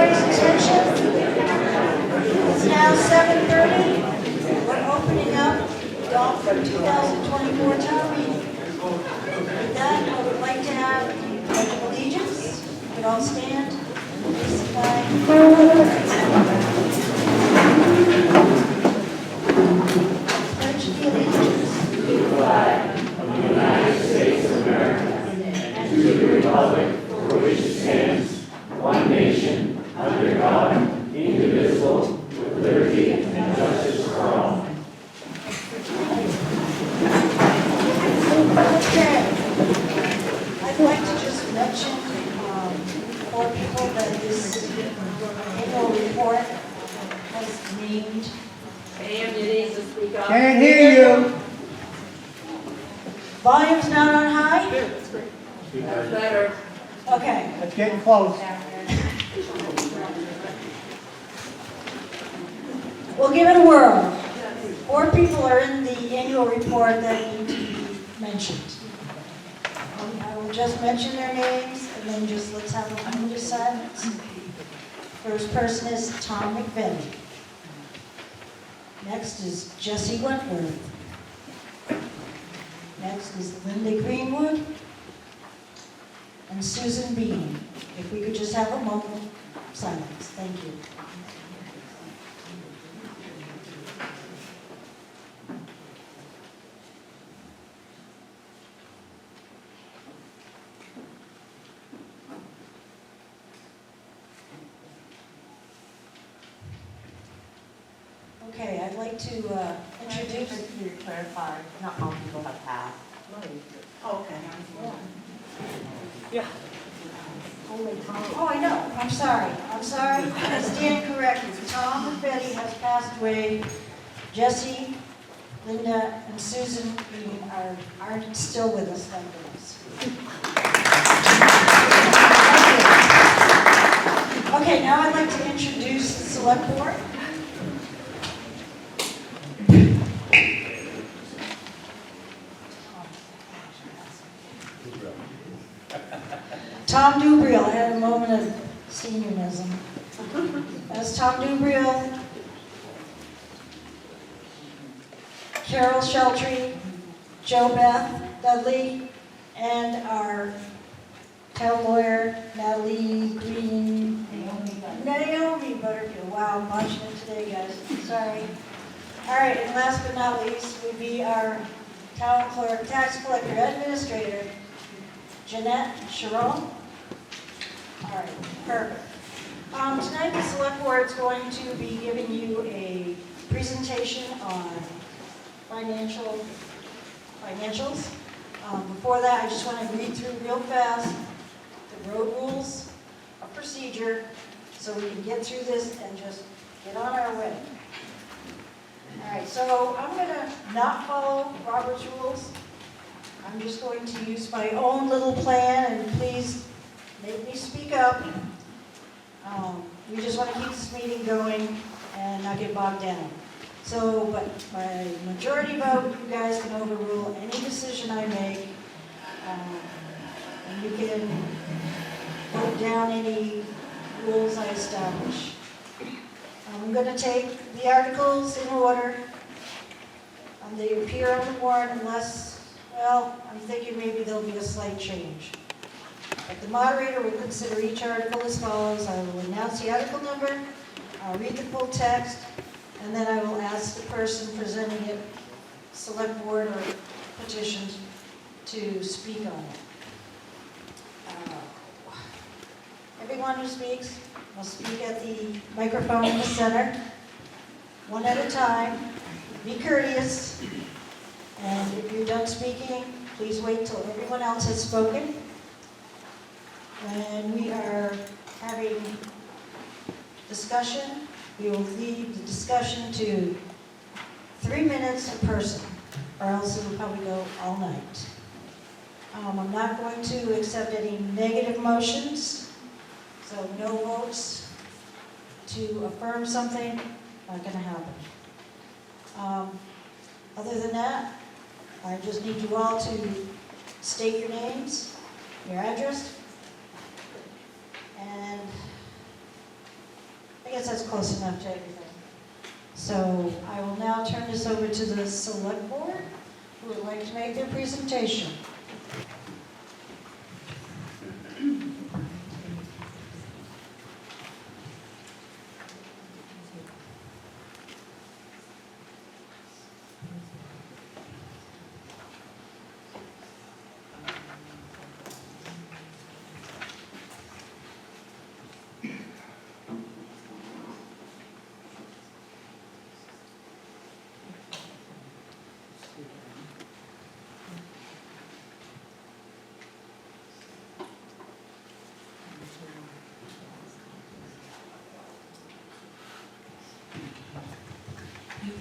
everybody's attention? It's now 7:30. We're opening up the Dalton 2024 town meeting. With that, I would like to have the Pledge of Allegiance. You can all stand. Please stand. Pledge the allegiance To the flag of the United States of America and to the republic for which it stands, one nation, under God, indivisible, with liberty and justice for all. Okay. I'd like to just mention for people that this annual report has named. Pam, you need to speak up. Can't hear you. Volume's not on high? That's better. Okay. It's getting close. We'll give it a whirl. 4 people are in the annual report that need to be mentioned. I will just mention their names and then just let's have a moment of silence. First person is Tom McVeigh. Next is Jesse Wentworth. Next is Linda Greenwood and Susan Bean. If we could just have a moment of silence. Thank you. Okay, I'd like to introduce. To clarify, not all people have passed. Oh, okay. Yeah. Oh, I know. I'm sorry. I stand corrected. Tom and Betty has passed away. Jesse, Linda, and Susan aren't still with us, thank goodness. Okay, now I'd like to introduce the select board. Tom Dubreuil, I had a moment of seniorism. That's Tom Dubreuil, Carol Sheltree, Joe Beth Dudley, and our town lawyer, Natalie Green. Naomi Butterfield. Wow, I'm watching it today, guys. Sorry. All right, and last but not least would be our town clerk, tax collector, administrator, Jeanette Sharon. All right, perfect. Tonight the select board is going to be giving you a presentation on financials. Before that, I just want to read through real fast the road rules of procedure so we can get through this and just get on our way. All right, so I'm going to not follow Robert's rules. I'm just going to use my own little plan, and please make me speak up. We just want to keep this meeting going and not get bogged down. So, but by majority vote, you guys can overrule any decision I make, and you can vote down any rules I establish. I'm going to take the articles in order. They appear on the warrant unless, well, I'm thinking maybe there'll be a slight change. But the moderator will consider each article as follows. I will announce the article number, I'll read the full text, and then I will ask the person presenting it, select board or petitions, to speak on it. Everyone who speaks must speak at the microphone in the center, one at a time. Be courteous, and if you're done speaking, please wait till everyone else has spoken. When we are having discussion, we will leave the discussion to 3 minutes a person, or else it will probably go all night. I'm not going to accept any negative motions, so no votes to affirm something, not going to happen. Other than that, I just need you all to state your names, your address, and guess that's close enough to everything. So I will now turn this over to the select board, who would like to make their presentation.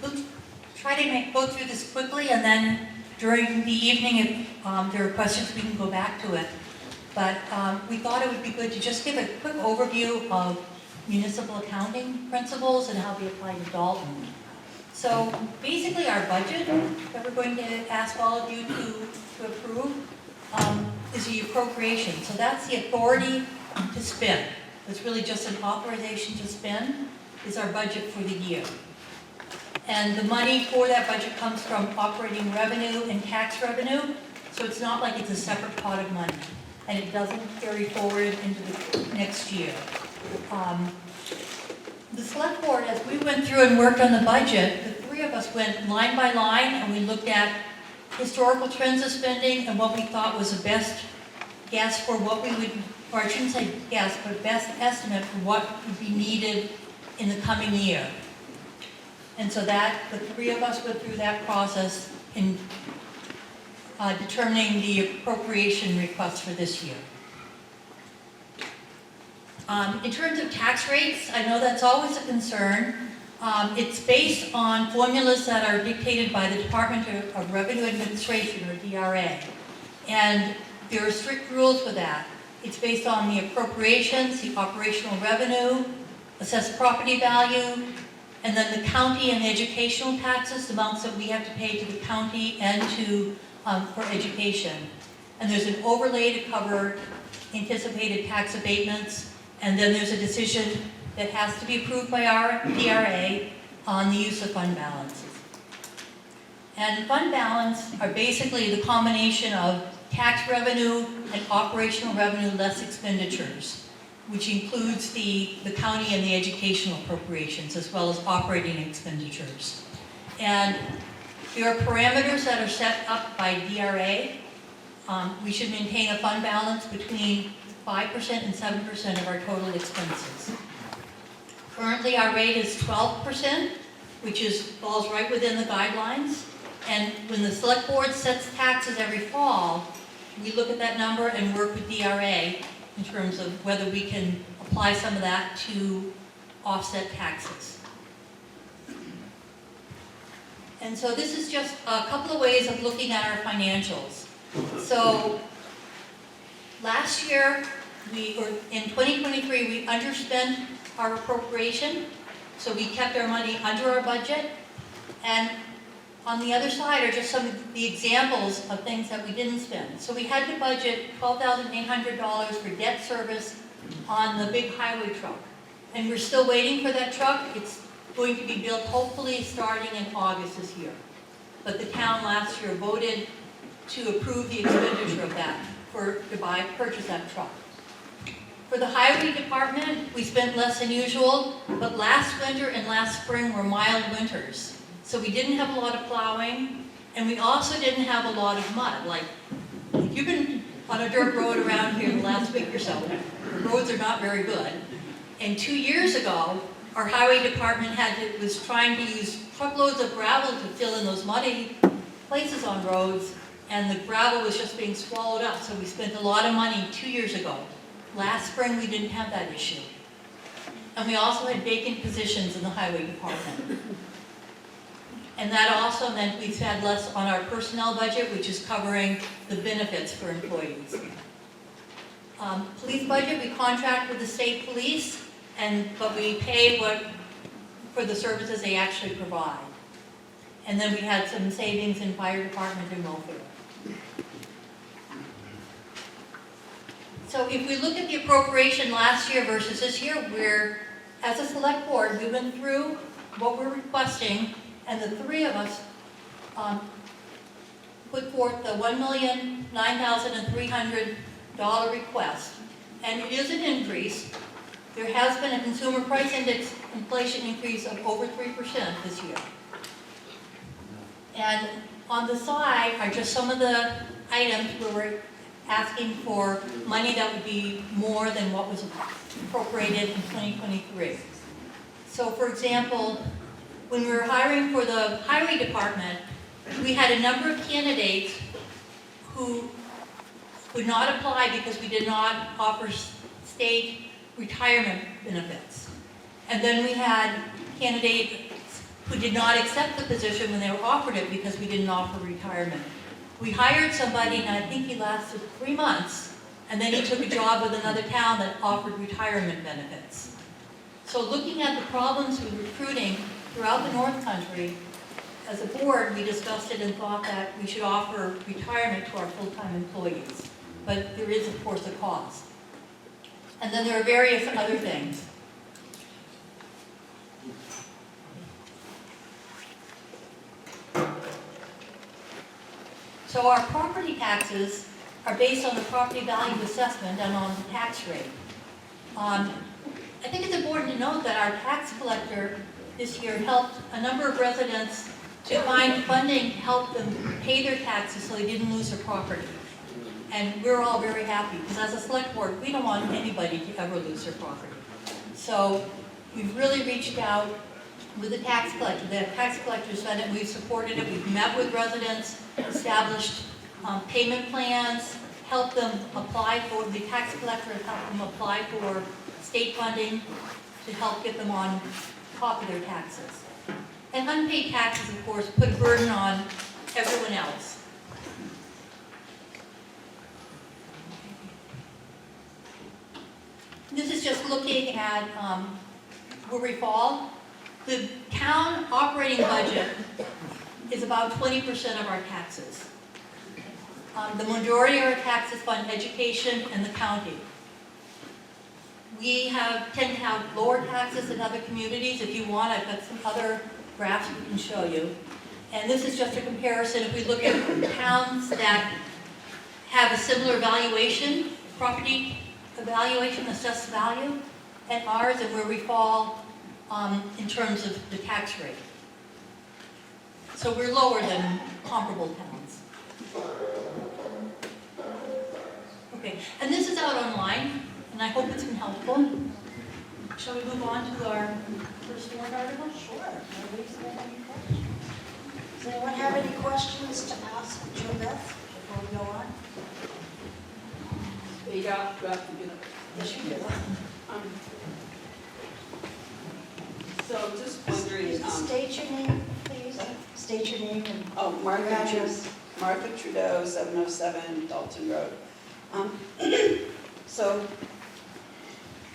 We'll try to go through this quickly, and then during the evening, if there are questions, we can go back to it. But we thought it would be good to just give a quick overview of municipal accounting principles and how they apply to Dalton. So basically, our budget that we're going to ask all of you to approve is the appropriation. So that's the authority to spend. It's really just an authorization to spend is our budget for the year. And the money for that budget comes from operating revenue and tax revenue, so it's not like it's a separate pot of money, and it doesn't carry forward into the next year. The select board, as we went through and worked on the budget, the three of us went line by line, and we looked at historical trends of spending and what we thought was the best guess for what we would, or I shouldn't say guess, but best estimate for what would be needed in the coming year. And so that, the three of us went through that process in determining the appropriation request for this year. In terms of tax rates, I know that's always a concern. It's based on formulas that are dictated by the Department of Revenue Administration, or DRA. And there are strict rules for that. It's based on the appropriations, the operational revenue, assessed property value, and then the county and educational taxes, the amounts that we have to pay to the county and to for education. And there's an overlay to cover anticipated tax abatements, and then there's a decision that has to be approved by our DRA on the use of fund balances. And fund balance are basically the combination of tax revenue and operational revenue less expenditures, which includes the county and the educational appropriations, as well as operating expenditures. And there are parameters that are set up by DRA. We should maintain a fund balance between 5% and 7% of our total expenses. Currently, our rate is 12%, which falls right within the guidelines. And when the select board sets taxes every fall, we look at that number and work with DRA in terms of whether we can apply some of that to offset taxes. And so this is just a couple of ways of looking at our financials. So last year, in 2023, we underspent our appropriation, so we kept our money under our budget. And on the other side are just some of the examples of things that we didn't spend. So we had to budget $12,800 for debt service on the big highway truck. And we're still waiting for that truck. It's going to be built hopefully starting in August this year. But the town last year voted to approve the expenditure of that to purchase that truck. For the highway department, we spent less than usual, but last winter and last spring were mild winters. So we didn't have a lot of plowing, and we also didn't have a lot of mud. Like, you've been on a dirt road around here the last week or so. The roads are not very good. And 2 years ago, our highway department was trying to use truckloads of gravel to fill in those muddy places on roads, and the gravel was just being swallowed up. So we spent a lot of money 2 years ago. Last spring, we didn't have that issue. And we also had vacant positions in the highway department. And that also meant we've had less on our personnel budget, which is covering the benefits for employees. Police budget, we contract with the state police, but we pay for the services they actually provide. And then we had some savings in fire department and welfare. So if we look at the appropriation last year versus this year, we're as a select board, we went through what we're requesting, and the three of us put forth the $1,009,300 request. And it is an increase. There has been a consumer price index inflation increase of over 3% this year. And on the side are just some of the items where we're asking for money that would be more than what was appropriated in 2023. So for example, when we were hiring for the highway department, we had a number of candidates who would not apply because we did not offer state retirement benefits. And then we had candidates who did not accept the position when they were offered it because we didn't offer retirement. We hired somebody, and I think he lasted 3 months, and then he took a job with another town that offered retirement benefits. So looking at the problems with recruiting throughout the North Country, as a board, we discussed it and thought that we should offer retirement to our full-time employees. But there is, of course, a cost. And then there are various other things. So our property taxes are based on the property value assessment and on the tax rate. I think it's important to note that our tax collector this year helped a number of residents to find funding to help them pay their taxes so they didn't lose their property. And we're all very happy, because as a select board, we don't want anybody to ever lose their property. So we've really reached out with the tax collector. The tax collector's done it, we've supported it, we've met with residents, established payment plans, helped them apply for, the tax collector helped them apply for state funding to help get them on top of their taxes. And unpaid taxes, of course, put a burden on everyone else. This is just looking at where we fall. The town operating budget is about 20% of our taxes. The majority of our taxes fund education and the county. We tend to have lower taxes than other communities. If you want, I've got some other graphs we can show you. And this is just a comparison. If we look at towns that have a similar valuation, property evaluation, assessed value, and ours, and where we fall in terms of the tax rate. So we're lower than comparable towns. Okay, and this is out online, and I hope it's been helpful. Shall we move on to our first warrant article? Sure. Nobody's got any questions. Does anyone have any questions to ask Jo Beth before we go on? Speak up, you have to get up. Yes, you do. So just wondering, State your name, please. State your name and Martha address. Trudeau, 707 Dalton Road. So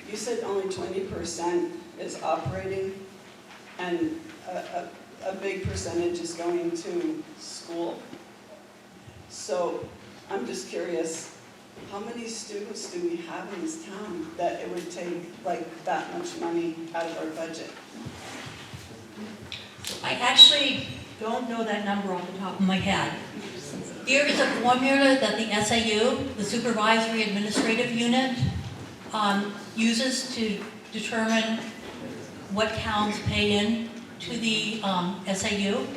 you said only 20% is operating, and a big percentage is going to school. So I'm just curious, how many students do we have in this town that it would take like that much money out of our budget? I actually don't know that number off the top of my head. There is a formula that the SAU, the Supervisory Administrative Unit, uses to determine what towns pay in to the SAU.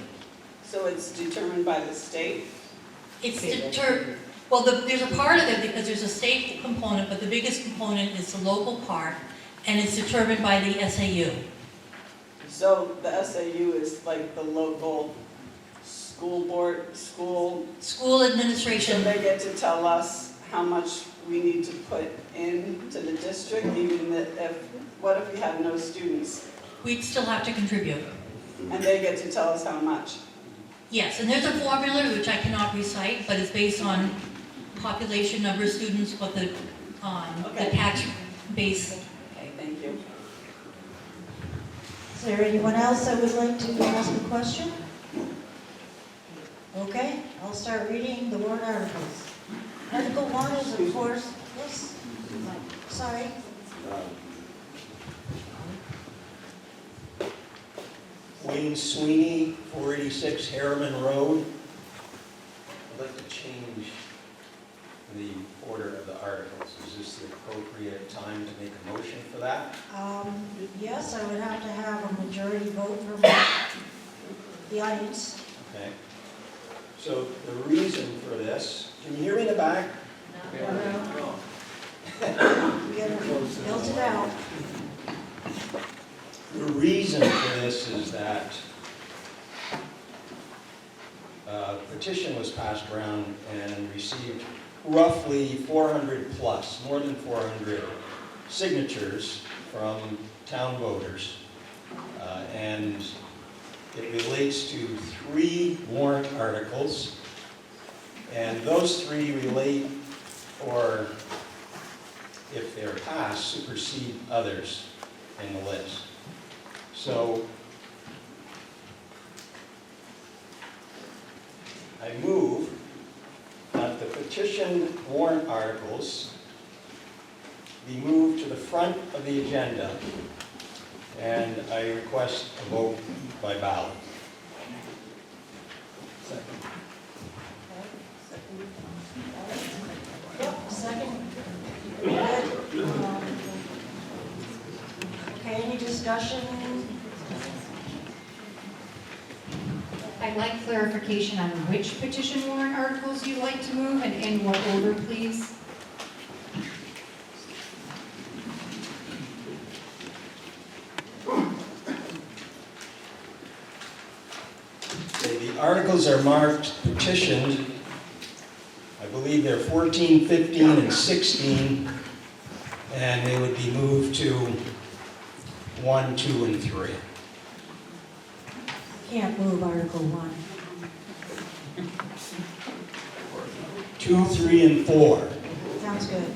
So it's determined by the state? It's well, there's a part of it because there's a state component, but the biggest component is the local part, and it's determined by the SAU. So the SAU is like the local school board, school Administration. So they get to tell us how much we need to put into the district, even what if we have no students? We'd still have to contribute. And they get to tell us how much? Yes, and there's a formula which I cannot recite, but it's based on population, number of students, what the tax base. Okay, thank you. Is there anyone else that would like to ask a question? Okay, I'll start reading the warrant articles. Article 1 is, of course, yes, sorry. Wayne Sweeney, 486 Harriman Road. I'd like to change the order of the articles. Is this the appropriate time to make a motion for that? Yes, I would have to have a majority vote from the audience. Okay. So the reason for this, can you hear me in the back? We gotta build it out. The reason for this is that a petition was passed around and received roughly 400 plus, more than 400 signatures from town voters. And it relates to 3 warrant articles. And those 3 relate, or if they're passed, supersede others in the list. So I move that the petition warrant articles be moved to the front of the agenda, and I request a vote by ballot. Yep, second. Good. Okay, any discussion? I'd like clarification on which petition warrant articles you'd like to move and in what order, please. Okay, the articles are marked petitioned. I believe they're 14, 15, and 16, and they would be moved to 1, 2, and 3. Can't move Article 1. 2, 3, and 4. Sounds good.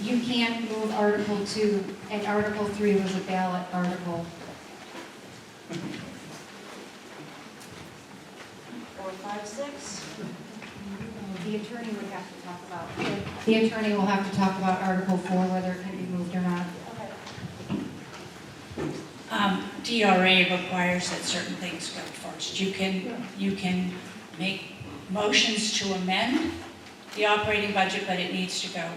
You can't move Article 2, and Article 3 was a ballot article. 4, 5, 6. The attorney would have to talk about, the attorney will have to talk about Article 4, whether it can be moved or not. DRA requires that certain things go first. You can make motions to amend the operating budget, but it needs to go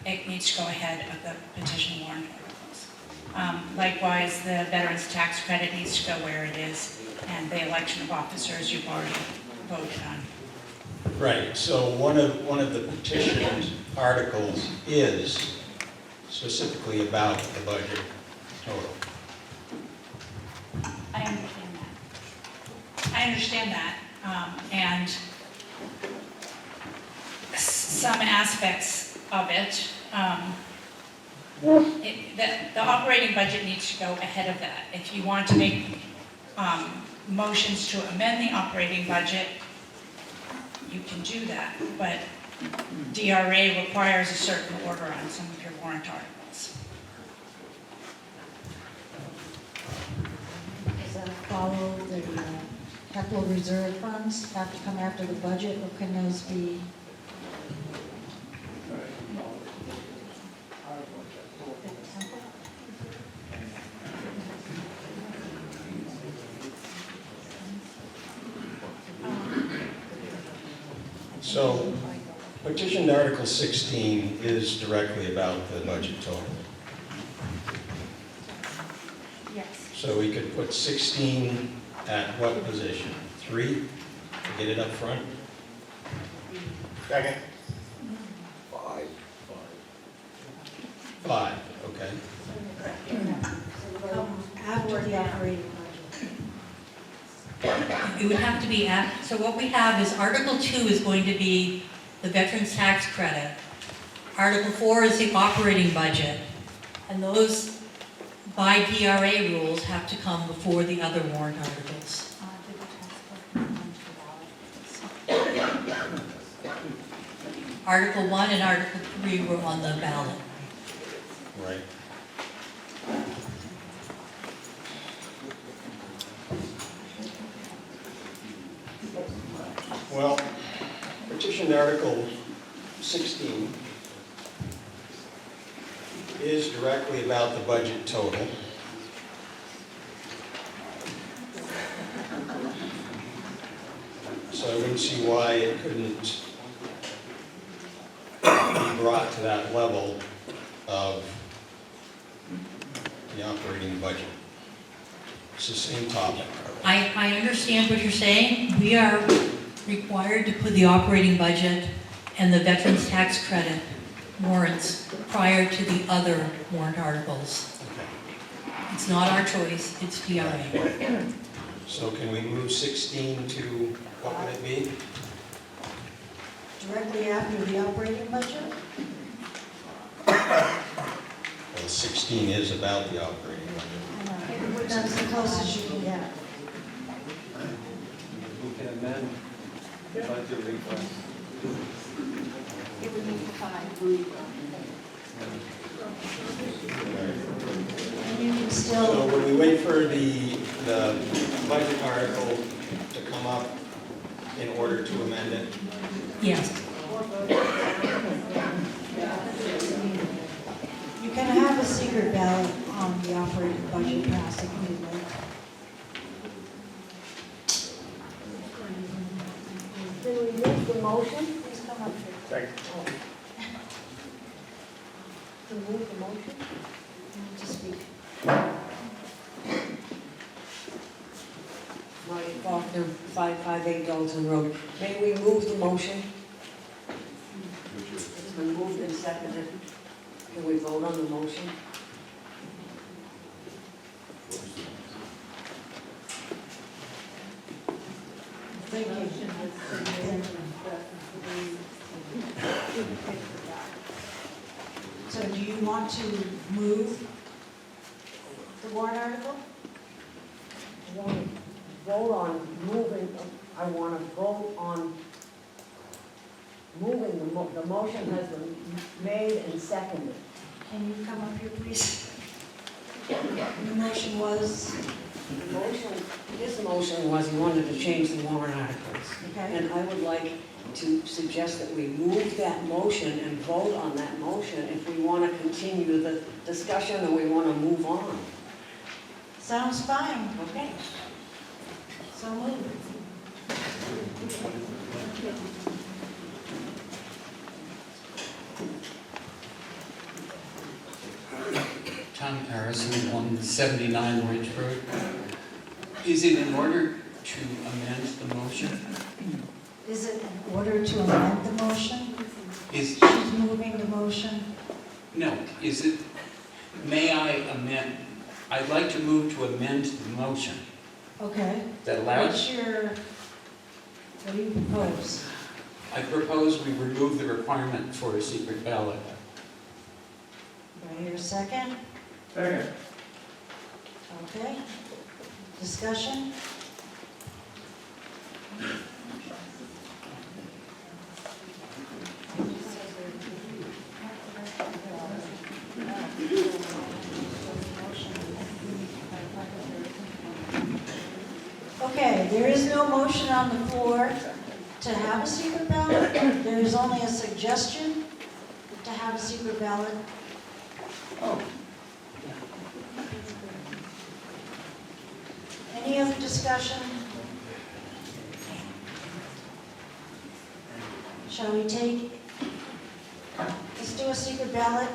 ahead of the petition warrant articles. Likewise, the veterans tax credit needs to go where it is, and the election of officers you've already voted on. Right, so one of the petitioned articles is specifically about the budget total. I understand that, and some aspects of it, the operating budget needs to go ahead of that. If you want to make motions to amend the operating budget, you can do that, but DRA requires a certain order on some of your warrant articles. Does that follow the capital reserve funds have to come after the budget, or can those be? So, petitioned Article 16 is directly about the budget total. Yes. So we could put 16 at what position? 3? To get it up front? Second. 5, okay. After the operating budget. It would have to be so what we have is Article 2 is going to be the veterans tax credit. Article 4 is the operating budget. And those, by DRA rules, have to come before the other warrant articles. Article 1 and Article 3 were on the ballot. Right. Well, petitioned Article 16 is directly about the budget total. So I wouldn't see why it couldn't be brought to that level of the operating budget. It's the same topic. I understand what you're saying. We are required to put the operating budget and the veterans tax credit warrants prior to the other warrant articles. Okay. It's not our choice, it's DRA. So can we move 16 to, what would it be? Directly after the operating budget? Well, 16 is about the operating budget. That's the closest you can get. We can amend the budget request. It would need 5. And you can So still, when we wait for the budget article to come up in order to amend it, Yes. you can have a secret ballot on the operating budget passing if you'd like. Can we move the motion? Please come up here. Second. To move the motion? To speak. Mike Faulkner, 558 Dalton Road. May we move the motion? It's been moved and seconded. Can we vote on the motion? Thank you. So do you want to move the warrant article? I want to vote on moving, I want to vote on moving the motion has been made and seconded. Can you come up here, please? The motion was, The motion, his motion was he wanted to change the warrant articles. okay, And I would like to suggest that we move that motion and vote on that motion if we want to continue the discussion or we want to move on. sounds fine, Okay. so moved. Tom Harrison, 179 Ridge Road. Is it in order to amend the motion? Is it in order to amend the motion? Is, She's moving the motion. no, is it, may I amend, I'd like to move to amend the motion. Okay. Is that allowed? What's your, what do you propose? I propose we remove the requirement for a secret ballot. Do I hear a second? Second. Okay. Discussion? Okay, there is no motion on the floor to have a secret ballot. There is only a suggestion to have a secret ballot. Any other discussion? Shall we take, let's do a secret ballot?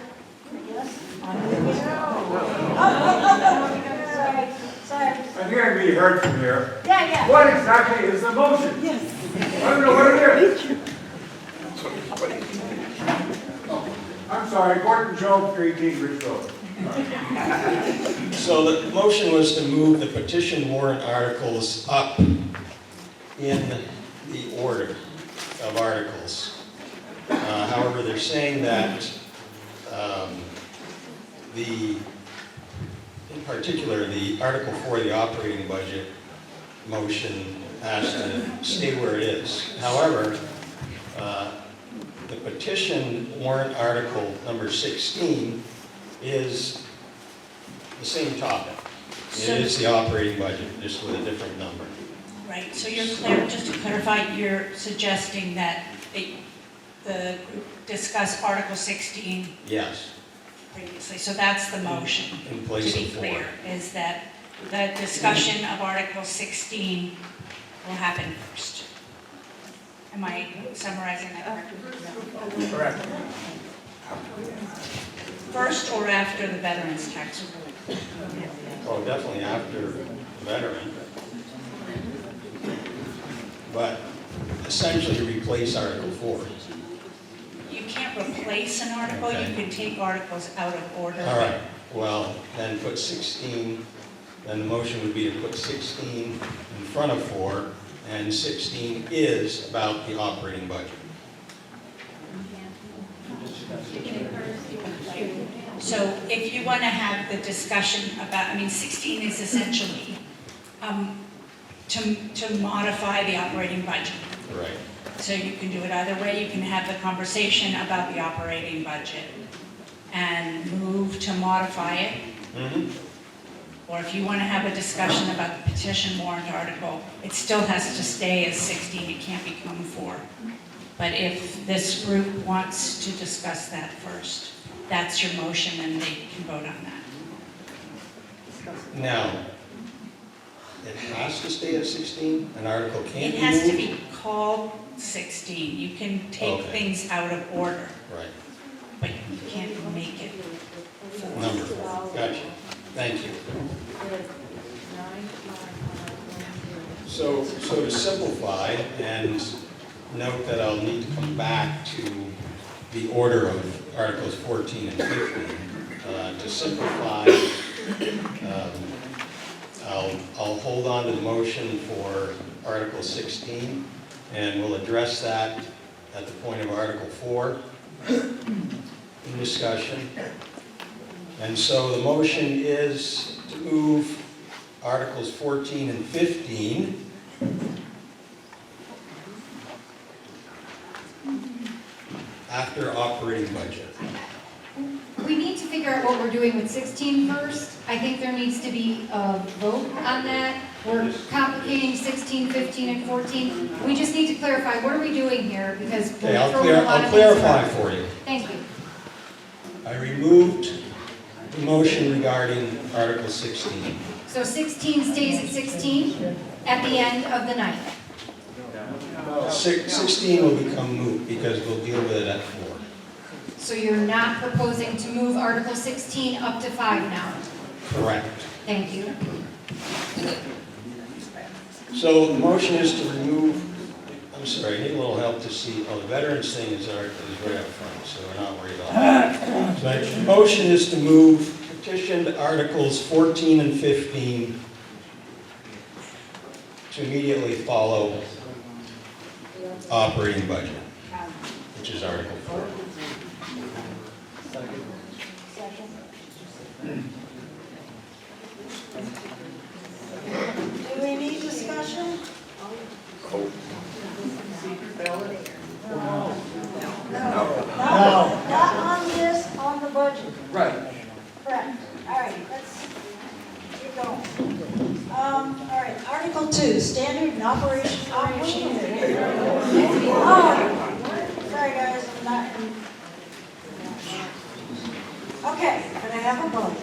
Yes? Sorry. I think I can be heard from here. Yeah. What exactly is the motion? Yes. I don't know what it is. I'm sorry, Gordon Jones, 18 Ridge Road. So the motion was to move the petition warrant articles up in the order of articles. However, they're saying that in particular, the article for the operating budget motion has to stay where it is. However, the petition warrant article number 16 is the same topic. It is the operating budget, just with a different number. Right, so you're clear, just to clarify, you're suggesting that the group discuss Article 16 Yes, previously, so that's the motion. in place To of be 4. clear, is that the discussion of Article 16 will happen first. Am I summarizing that correctly? Correct. First or after the veterans tax? Well, definitely after veteran. But essentially replace Article 4. You can't replace an article, Okay. you can take articles out of order. All right, well, then put 16, then the motion would be to put 16 in front of 4, and 16 is about the operating budget. So if you want to have the discussion about, 16 is essentially to modify the operating budget. Right. So you can do it either way. You can have the conversation about the operating budget and move to modify it. Mm-hmm. Or if you want to have a discussion about the petition warrant article, it still has to stay as 16, it can't become 4. But if this group wants to discuss that first, that's your motion and they can vote on that. Now, it has to stay at 16? An article can't It be has to moved? be called 16. You can take Okay. things out of order, Right, but you can't make it. number 4, gotcha, thank you. So to simplify, and note that I'll need to come back to the order of Articles 14 and 15. To simplify, I'll hold on to the motion for Article 16, and we'll address that at the point of Article 4 in discussion. And so the motion is to move Articles 14 and 15 after operating budget. We need to figure out what we're doing with 16 first. I think there needs to be a vote on that. We're complicating 16, 15, and 14. We just need to clarify, what are we doing here? Because Okay, we're I'll throwing a lot of things clarify around. for you. Thank you. I removed the motion regarding Article 16. So 16 stays at 16 at the end of the night. 16 will become moot because we'll deal with it at 4. So you're not proposing to move Article 16 up to 5 now? Correct. Thank you. So the motion is to remove, I'm sorry, I need a little help to see, the veterans thing is right up front, so we're not worried about that. So the motion is to move petitioned Articles 14 and 15 to immediately follow operating budget, which is Article 4. Do we need discussion? No, not on this, on the budget. Right. Correct. All right, let's keep going. All right, Article 2, standard and operation. Oh, sorry guys, I'm not. Okay, can I have a vote?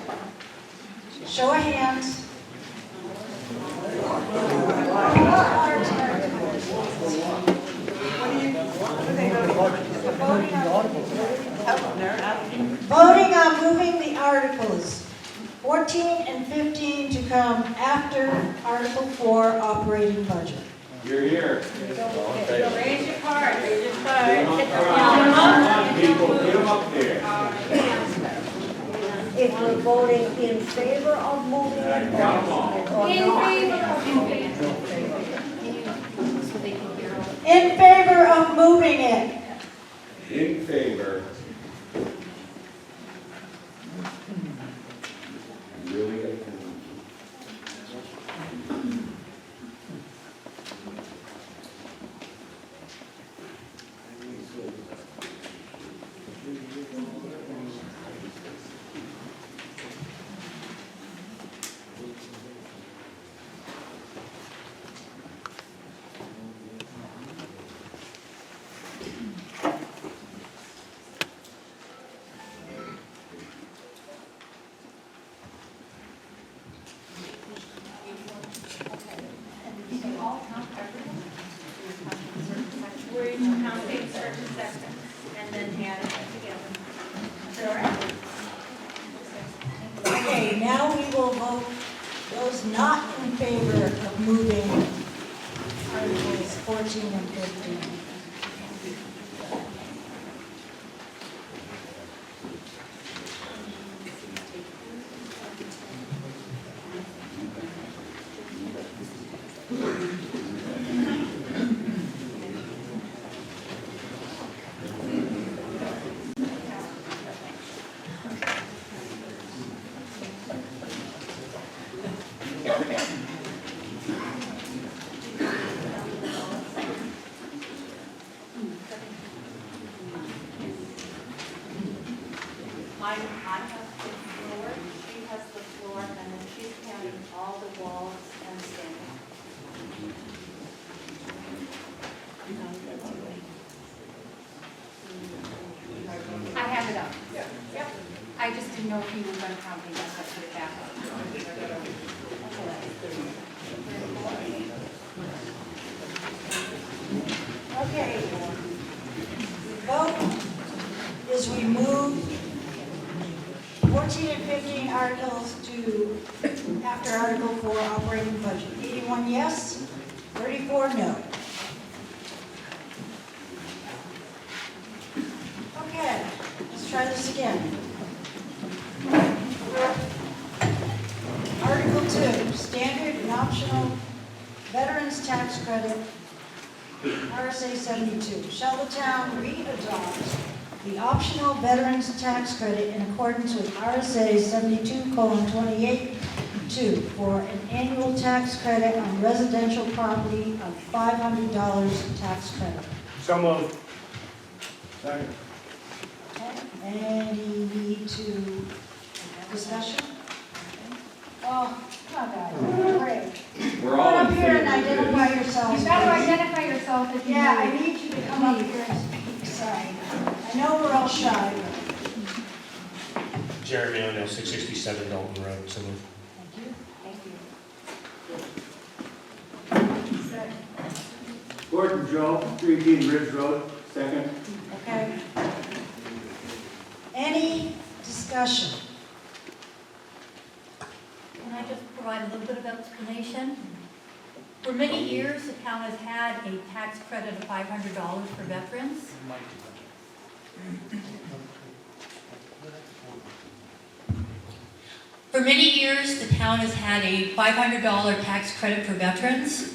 Show of hands. Voting on moving the articles 14 and 15 to come after Article 4 operating budget. You're here. Raise your card, raise your card. Come on, people, get them up there. If we're voting in favor of moving it or In favor of moving it. In favor. Really? Okay, now we will vote those not in favor of moving Articles 14 and 15. I have the floor, she has the floor, and then she's counting all the walls and standing. I have it up. Yep. I just didn't know if you were going to count these, I put it back Okay. The vote is we move 14 and 15 articles to after Article 4 operating budget. 81 yes, 34 no. Okay, let's try this again. Article 2, standard and optional veterans tax credit, RSA 72. Shall the town re-adopt the optional veterans tax credit in accordance with RSA 72:28(2) for an annual tax credit on residential property of $500 tax credit? So moved. Second. Okay, any need to discussion? Oh, come on guys, great. We're Come all up in here and favor. identify yourselves. You've got to please. identify yourself if you Yeah, I know. need you to come up here and speak, sorry. I know we're all shy, but Jeremy O'Neill, 667 Dalton Road, so moved. thank you. Gordon Joe, 318 Ridge Road, second. Okay. Any discussion? Can I just provide a little bit of explanation? For many years, the town has had a tax credit of $500 for veterans. For many years, the town has had a $500 tax credit for veterans.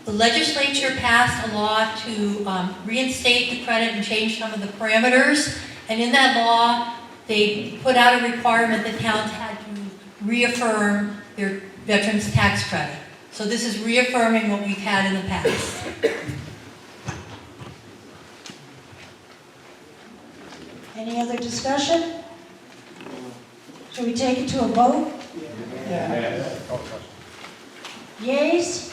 The legislature passed a law to reinstate the credit and change some of the parameters. And in that law, they put out a requirement that towns had to reaffirm their veterans tax credit. So this is reaffirming what we've had in the past. Any other discussion? Should we take it to a vote? Yeas?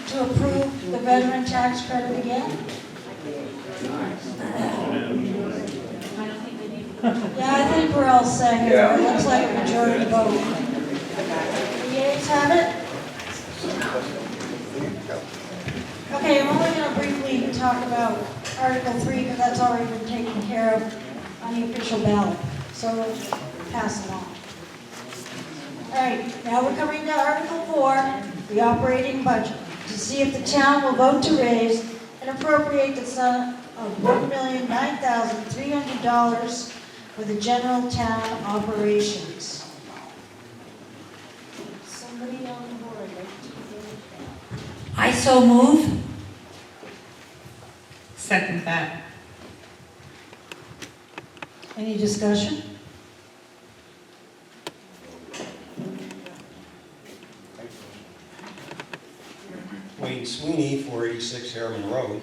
To approve the veteran tax credit again? Yeah, I think we're all set here. It looks like a majority vote. The yeas have it? Okay, I'm only going to briefly talk about Article 3, because that's already been taken care of on the official ballot. So we'll pass along. All right, now we're coming to Article 4, the operating budget, to see if the town will vote to raise and appropriate the sum of $1,009,300 for the general town operations. Somebody on the board like to take that? I so move. Second that. Any discussion? Wayne Sweeney, 486 Harriman Road.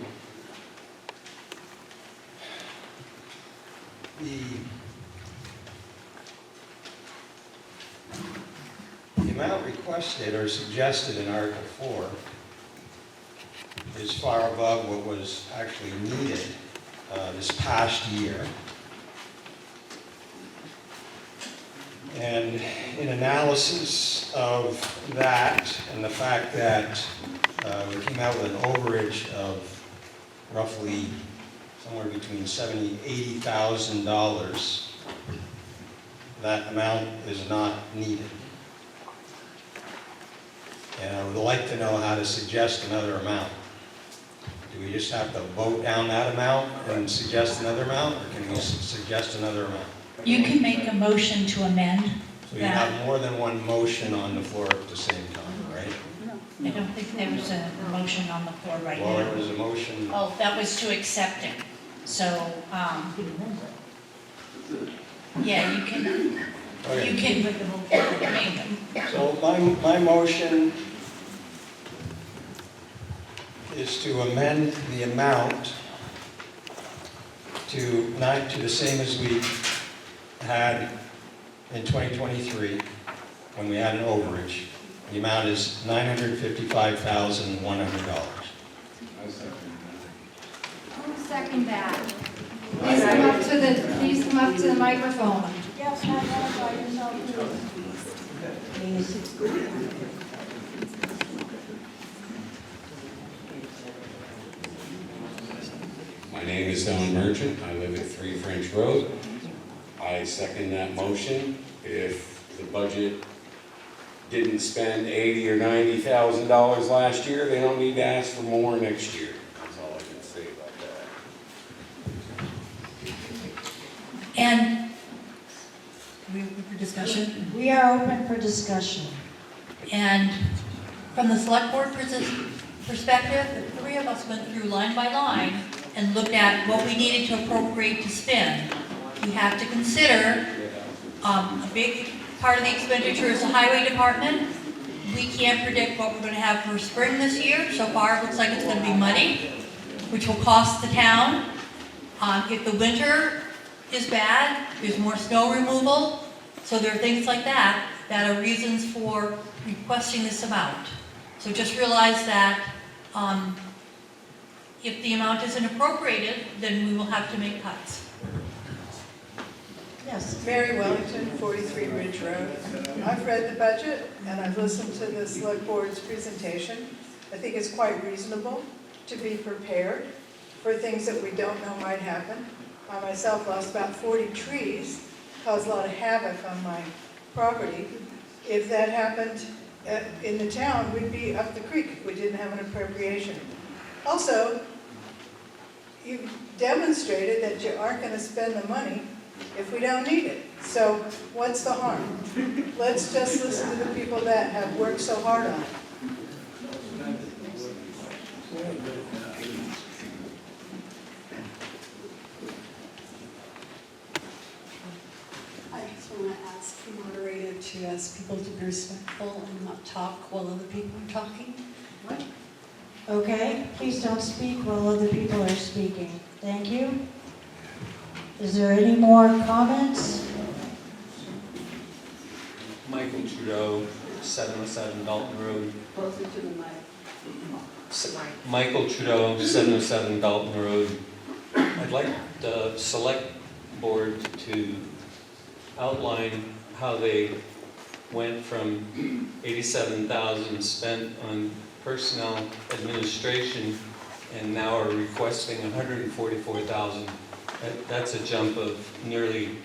The amount requested or suggested in Article 4 is far above what was actually needed this past year. And in analysis of that and the fact that we came out with an overage of roughly somewhere between $70,000 and $80,000, that amount is not needed. And I would like to know how to suggest another amount. Do we just have to vote down that amount and suggest another amount, or can we suggest another amount? You can make a motion to amend So you that. have more than one motion on the floor at the same time, right? I don't think there was a motion on the floor right Well, there now. was a motion. Oh, that was to accept it. So, yeah, you can Okay. make them. So my motion is to amend the amount to the same as we had in 2023, when we had an overage. The amount is $955,100. Who second that? Please come up to the microphone. Yes, identify yourself, please. My name is Don Merchant. I live at 3 French Road. I second that motion. If the budget didn't spend $80,000 or $90,000 last year, they don't need to ask for more next year. That's all I can say about that. And, are we open for discussion? We are open for discussion. And from the select board perspective, the three of us went through line by line and looked at what we needed to appropriate to spend. We have to consider a big part of the expenditure is the highway department. We can't predict what we're going to have for spring this year. So far, it looks like it's going to be muddy, which will cost the town. If the winter is bad, there's more snow removal. So there are things like that that are reasons for requesting this amount. So just realize that if the amount isn't appropriated, then we will have to make cuts. Yes. Mary Wellington, 43 Ridge Road. I've read the budget and I've listened to the select board's presentation. I think it's quite reasonable to be prepared for things that we don't know might happen. I myself lost about 40 trees, caused a lot of havoc on my property. If that happened in the town, we'd be up the creek if we didn't have an appropriation. Also, you've demonstrated that you aren't going to spend the money if we don't need it. So what's the harm? Let's just listen to the people that have worked so hard on it. I just want to ask the moderator to ask people to be respectful and not talk while other people are talking. Okay, please don't speak while other people are speaking. Thank you. Is there any more comments? Michael Trudeau, 707 Dalton Road. Closer to the mic. Michael Trudeau, 707 Dalton Road. I'd like the select board to outline how they went from 87,000 spent on personnel administration and now are requesting 144,000. That's a jump of nearly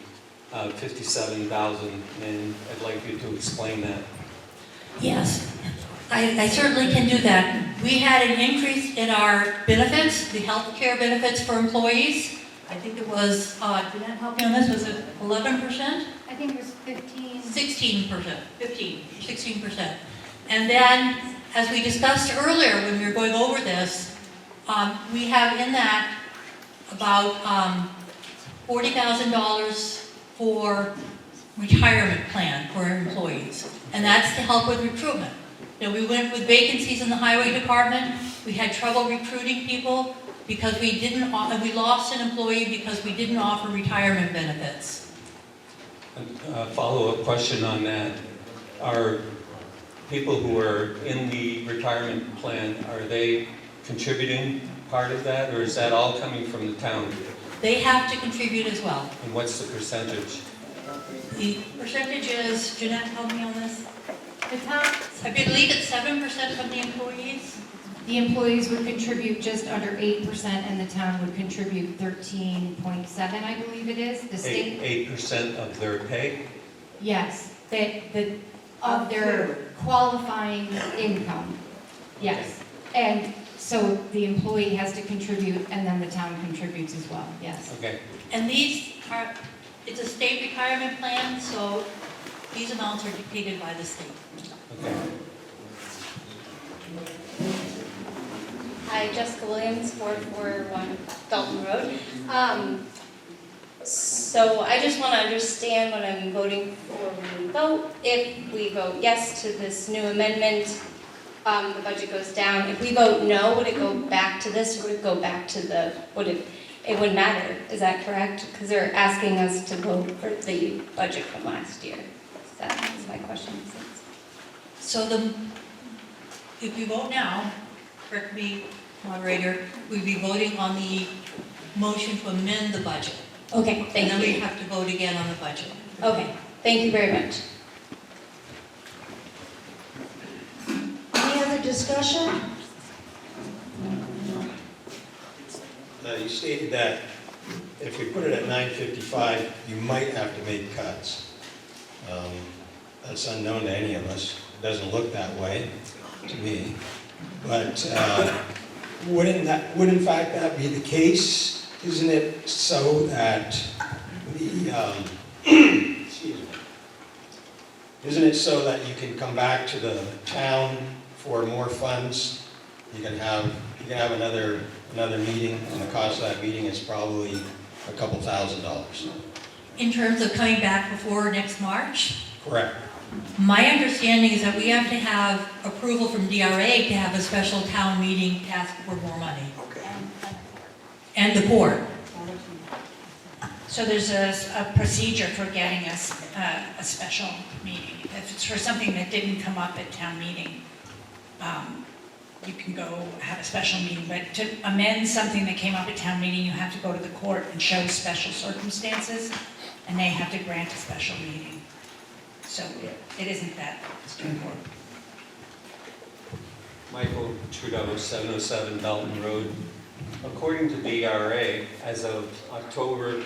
57,000, and I'd like you to explain that. Yes, I certainly can do that. We had an increase in our benefits, the health care benefits for employees. I think it was, did that help me on this? Was it 11%? I think it was 15. 16%, 16%. And then, as we discussed earlier when we were going over this, we have in that about $40,000 for retirement plan for our employees. And that's to help with recruitment. You know, we went with vacancies in the highway department. We had trouble recruiting people because we lost an employee because we didn't offer retirement benefits. A follow-up question on that. Are people who are in the retirement plan, are they contributing part of that, or is that all coming from the town? They have to contribute as well. And what's the percentage? The percentage is, Jeanette, help me on this. The town, I believe it's 7% from the employees. the employees would contribute just under 8% and the town would contribute 13.7, I believe it is. The state, 8% of their pay? Yes, of their qualifying income, yes. And so the employee has to contribute, and then the town contributes as well, yes. Okay. And these are, it's a state retirement plan, so these amounts are dictated by the state. Okay. Hi, Jessica Williams, 441 Dalton Road. So I just want to understand what I'm voting for when we vote. If we vote yes to this new amendment, the budget goes down. If we vote no, would it go back to this, or would it go back to the, it wouldn't matter, is that correct? Because they're asking us to vote for the budget from last year. That's my question. So if you vote now, correct me, moderator, we'd be voting on the motion to amend the budget. Okay, thank you. And then we have to vote again on the budget. Okay, thank you very much. Any other discussion? You stated that if we put it at 955, you might have to make cuts. That's unknown to any of us. It doesn't look that way to me. But would in fact that be the case? Isn't it so that excuse me. Isn't it so that you can come back to the town for more funds? You can have another meeting, and the cost of that meeting is probably a couple $1,000s. In terms of coming back before next March? Correct. My understanding is that we have to have approval from DRA to have a special town meeting to ask for more money. And the port. So there's a procedure for getting us a special meeting. If it's for something that didn't come up at town meeting, you can go have a special meeting. But to amend something that came up at town meeting, you have to go to the court and show special circumstances, and they have to grant a special meeting. So it isn't that straightforward. Michael Trudeau, 707 Dalton Road. According to DRA, as of October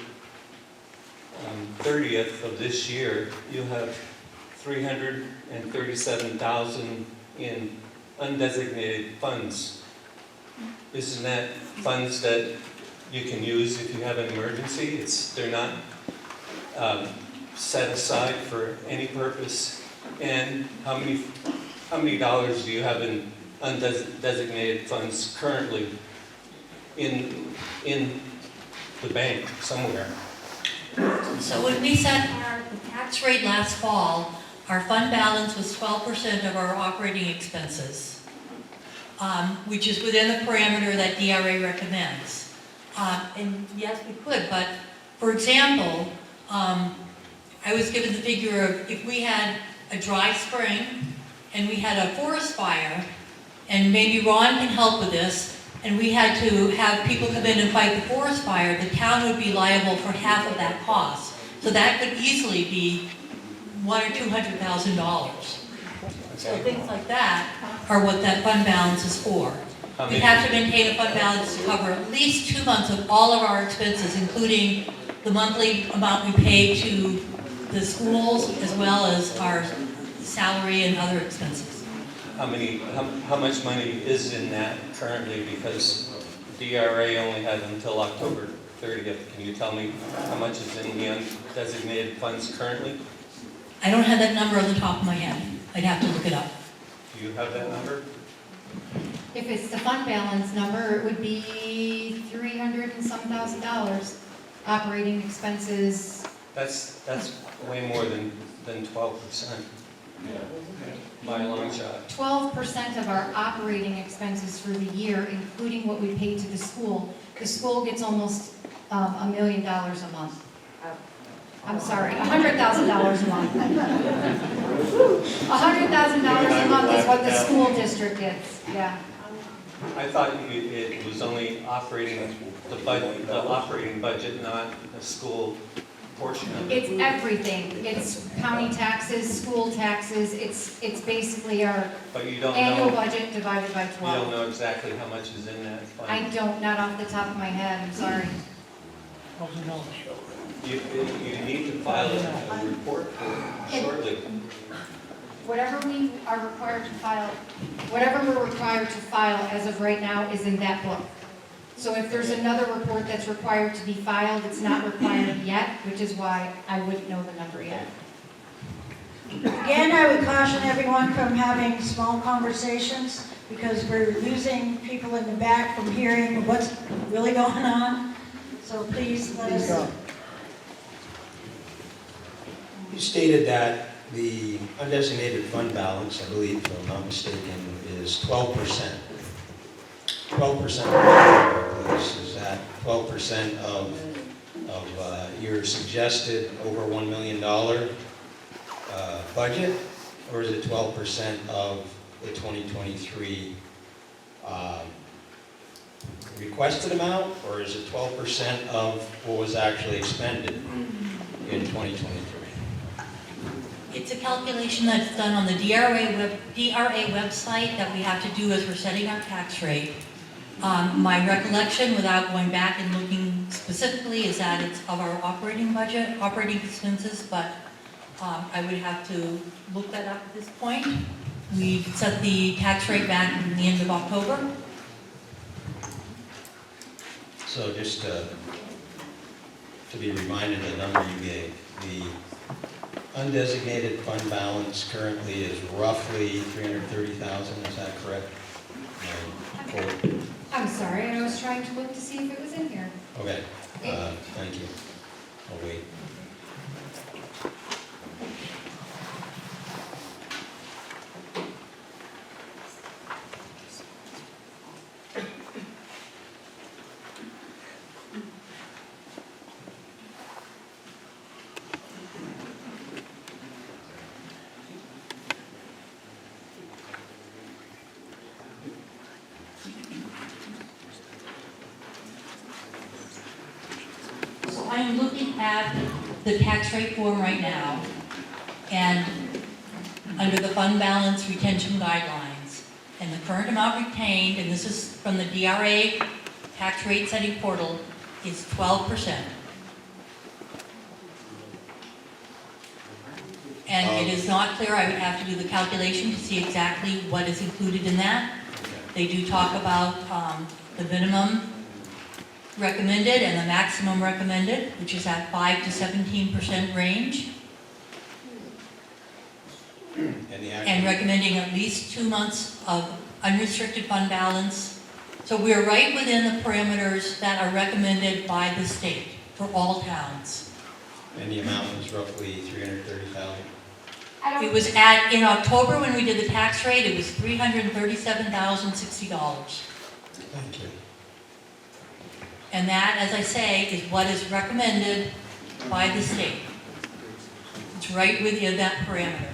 30th of this year, you have $337,000 in undesignated funds. Isn't that funds that you can use if you have an emergency? They're not set aside for any purpose. And how many dollars do you have in undesignated funds currently in the bank somewhere? So when we set our tax rate last fall, our fund balance was 12% of our operating expenses, which is within the parameter that DRA recommends. And yes, we could, but for example, I was given the figure of if we had a dry spring and we had a forest fire, and maybe Ron can help with this, and we had to have people come in and fight the forest fire, the town would be liable for half of that cost. So that could easily be $100,000 or $200,000. So things like that are what that fund balance is for. We have to maintain a fund balance to cover at least 2 months of all of our expenses, including the monthly amount we pay to the schools, as well as our salary and other expenses. How much money is in that currently? Because DRA only has until October 30th. Can you tell me how much is in the undesignated funds currently? I don't have that number on the top of my head. I'd have to look it up. Do you have that number? If it's the fund balance number, it would be $300 and some $1,000. Operating expenses. That's way more than 12%. By a long shot. 12% of our operating expenses for the year, including what we pay to the school. The school gets almost $1 million a month. I'm sorry, $100,000 a month. $100,000 a month is what the school district gets, yeah. I thought it was only operating the operating budget, not the school portion of it. It's everything. It's county taxes, school taxes. It's basically our annual budget divided by 12. You don't know exactly how much is in that fund? I don't, not off the top of my head. I'm sorry. You need to file a report for public. Whatever we are required to file, whatever we're required to file as of right now is in that book. So if there's another report that's required to be filed, it's not required yet, which is why I wouldn't know the number yet. Again, I would caution everyone from having small conversations because we're losing people in the back from hearing what's really going on. So please let us. You stated that the undesignated fund balance, I believe, if I'm not mistaken, is 12%. 12% of the is that 12% of your suggested over $1 million budget, or is it 12% of the 2023 requested amount, or is it 12% of what was actually expended in 2023? It's a calculation that's done on the DRA website that we have to do as we're setting our tax rate. My recollection, without going back and looking specifically, is that it's of our operating budget, operating expenses, but I would have to look that up at this point. We set the tax rate back in the end of October. So just to be reminded the number you gave, the undesignated fund balance currently is roughly $330,000, is that correct? I'm sorry, I was trying to look to see if it was in here. Okay, thank you. I'll wait. I'm looking at the tax rate form right now, and under the fund balance retention guidelines, and the current amount retained, and this is from the DRA tax rate setting portal, is 12%. And it is not clear, I would have to do the calculation to see exactly what is included in that. They do talk about the minimum recommended and the maximum recommended, which is at 5 to 17% range. And recommending at least 2 months of unrestricted fund balance. So we're right within the parameters that are recommended by the state for all towns. And the amount was roughly $330,000? It was in October when we did the tax rate, it was $337,060. Thank you. And that, as I say, is what is recommended by the state. It's right within that parameter.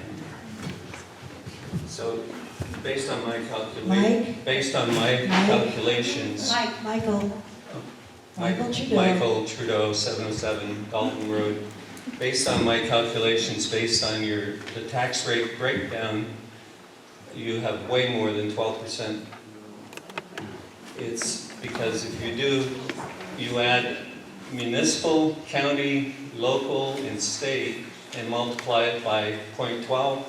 So, based on my calculations, Michael Trudeau, 707 Dalton Road. Based on my calculations, based on the tax rate breakdown, you have way more than 12%. It's because if you add municipal, county, local, and state, and multiply it by 0.12,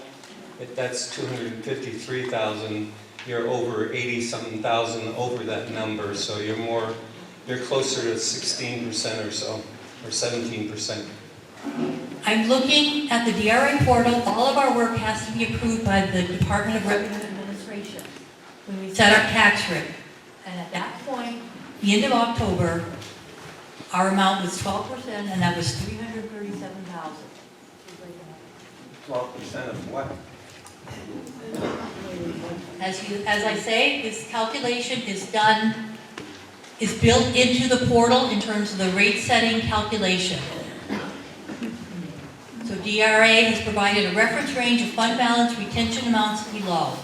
that's 253,000. You're over 80-something thousand over that number, so you're closer to 16% or so, or 17%. I'm looking at the DRA portal. All of our work has to be approved by the Department of Revenue Administration when we set our tax rate. And at that point, the end of October, our amount was 12%, and that was $337,000. 12% of what? As I say, this calculation is built into the portal in terms of the rate setting calculation. So DRA has provided a reference range of fund balance retention amounts below.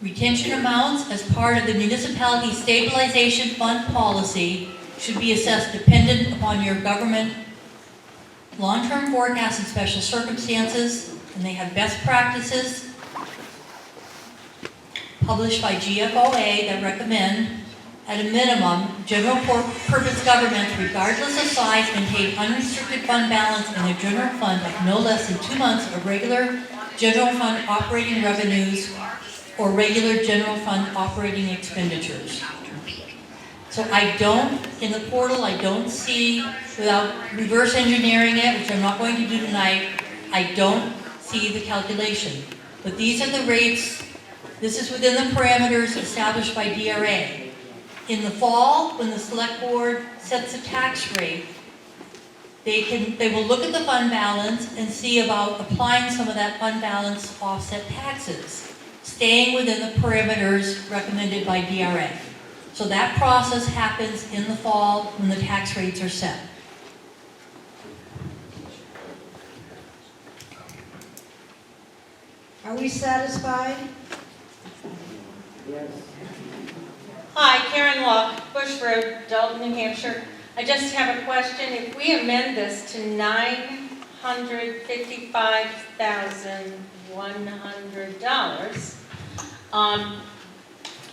Retention amounts as part of the municipality stabilization fund policy should be assessed dependent upon your government long-term forecast and special circumstances, and they have best practices published by GFOA that recommend At a minimum, general purpose governments, regardless of size, maintain unrestricted fund balance in their general fund of no less than 2 months of regular general fund operating revenues or regular general fund operating expenditures. So I don't, in the portal, I don't see, without reverse engineering it, which I'm not going to do tonight, I don't see the calculation. But these are the rates, this is within the parameters established by DRA. In the fall, when the select board sets a tax rate, they will look at the fund balance and see about applying some of that fund balance to offset taxes, staying within the parameters recommended by DRA. So that process happens in the fall when the tax rates are set. Are we satisfied? Yes. Hi, Karen Locke, Bush Road, Dalton, New Hampshire. I just have a question. If we amend this to $955,100,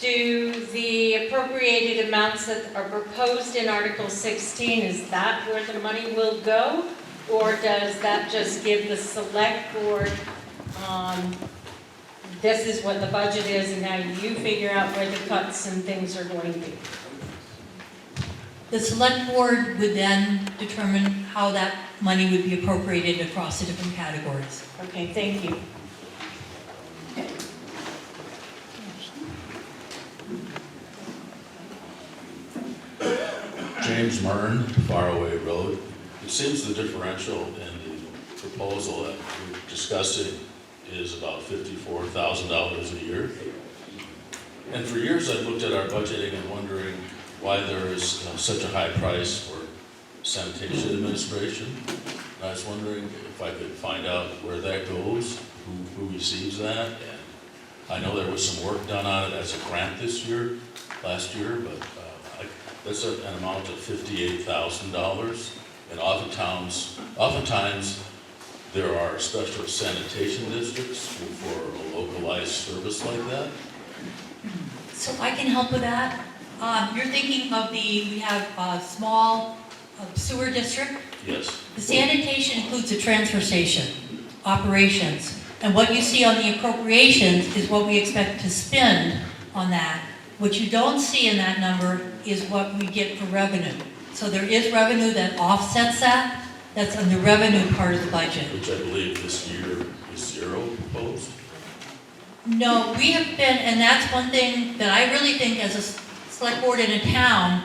do the appropriated amounts that are proposed in Article 16, is that where the money will go? Or does that just give the select board, this is what the budget is, and now you figure out where the cuts and things are going to be? The select board would then determine how that money would be appropriated across the different categories. Okay, thank you. James Murn, Faraway Road. It seems the differential in the proposal that we're discussing is about $54,000 a year. And for years I've looked at our budgeting and wondering why there is such a high price for sanitation administration. And I was wondering if I could find out where that goes, who receives that. And I know there was some work done on it as a grant last year, but that's an amount of $58,000. And oftentimes there are special sanitation districts for a localized service like that. So I can help with that. You're thinking of we have a small sewer district. Yes. The sanitation includes the transfer station operations. And what you see on the appropriations is what we expect to spend on that. What you don't see in that number is what we get for revenue. So there is revenue that offsets that. That's on the revenue part of the budget. Which I believe this year is zero proposed. No, we have been, and that's one thing that I really think as a select board in a town,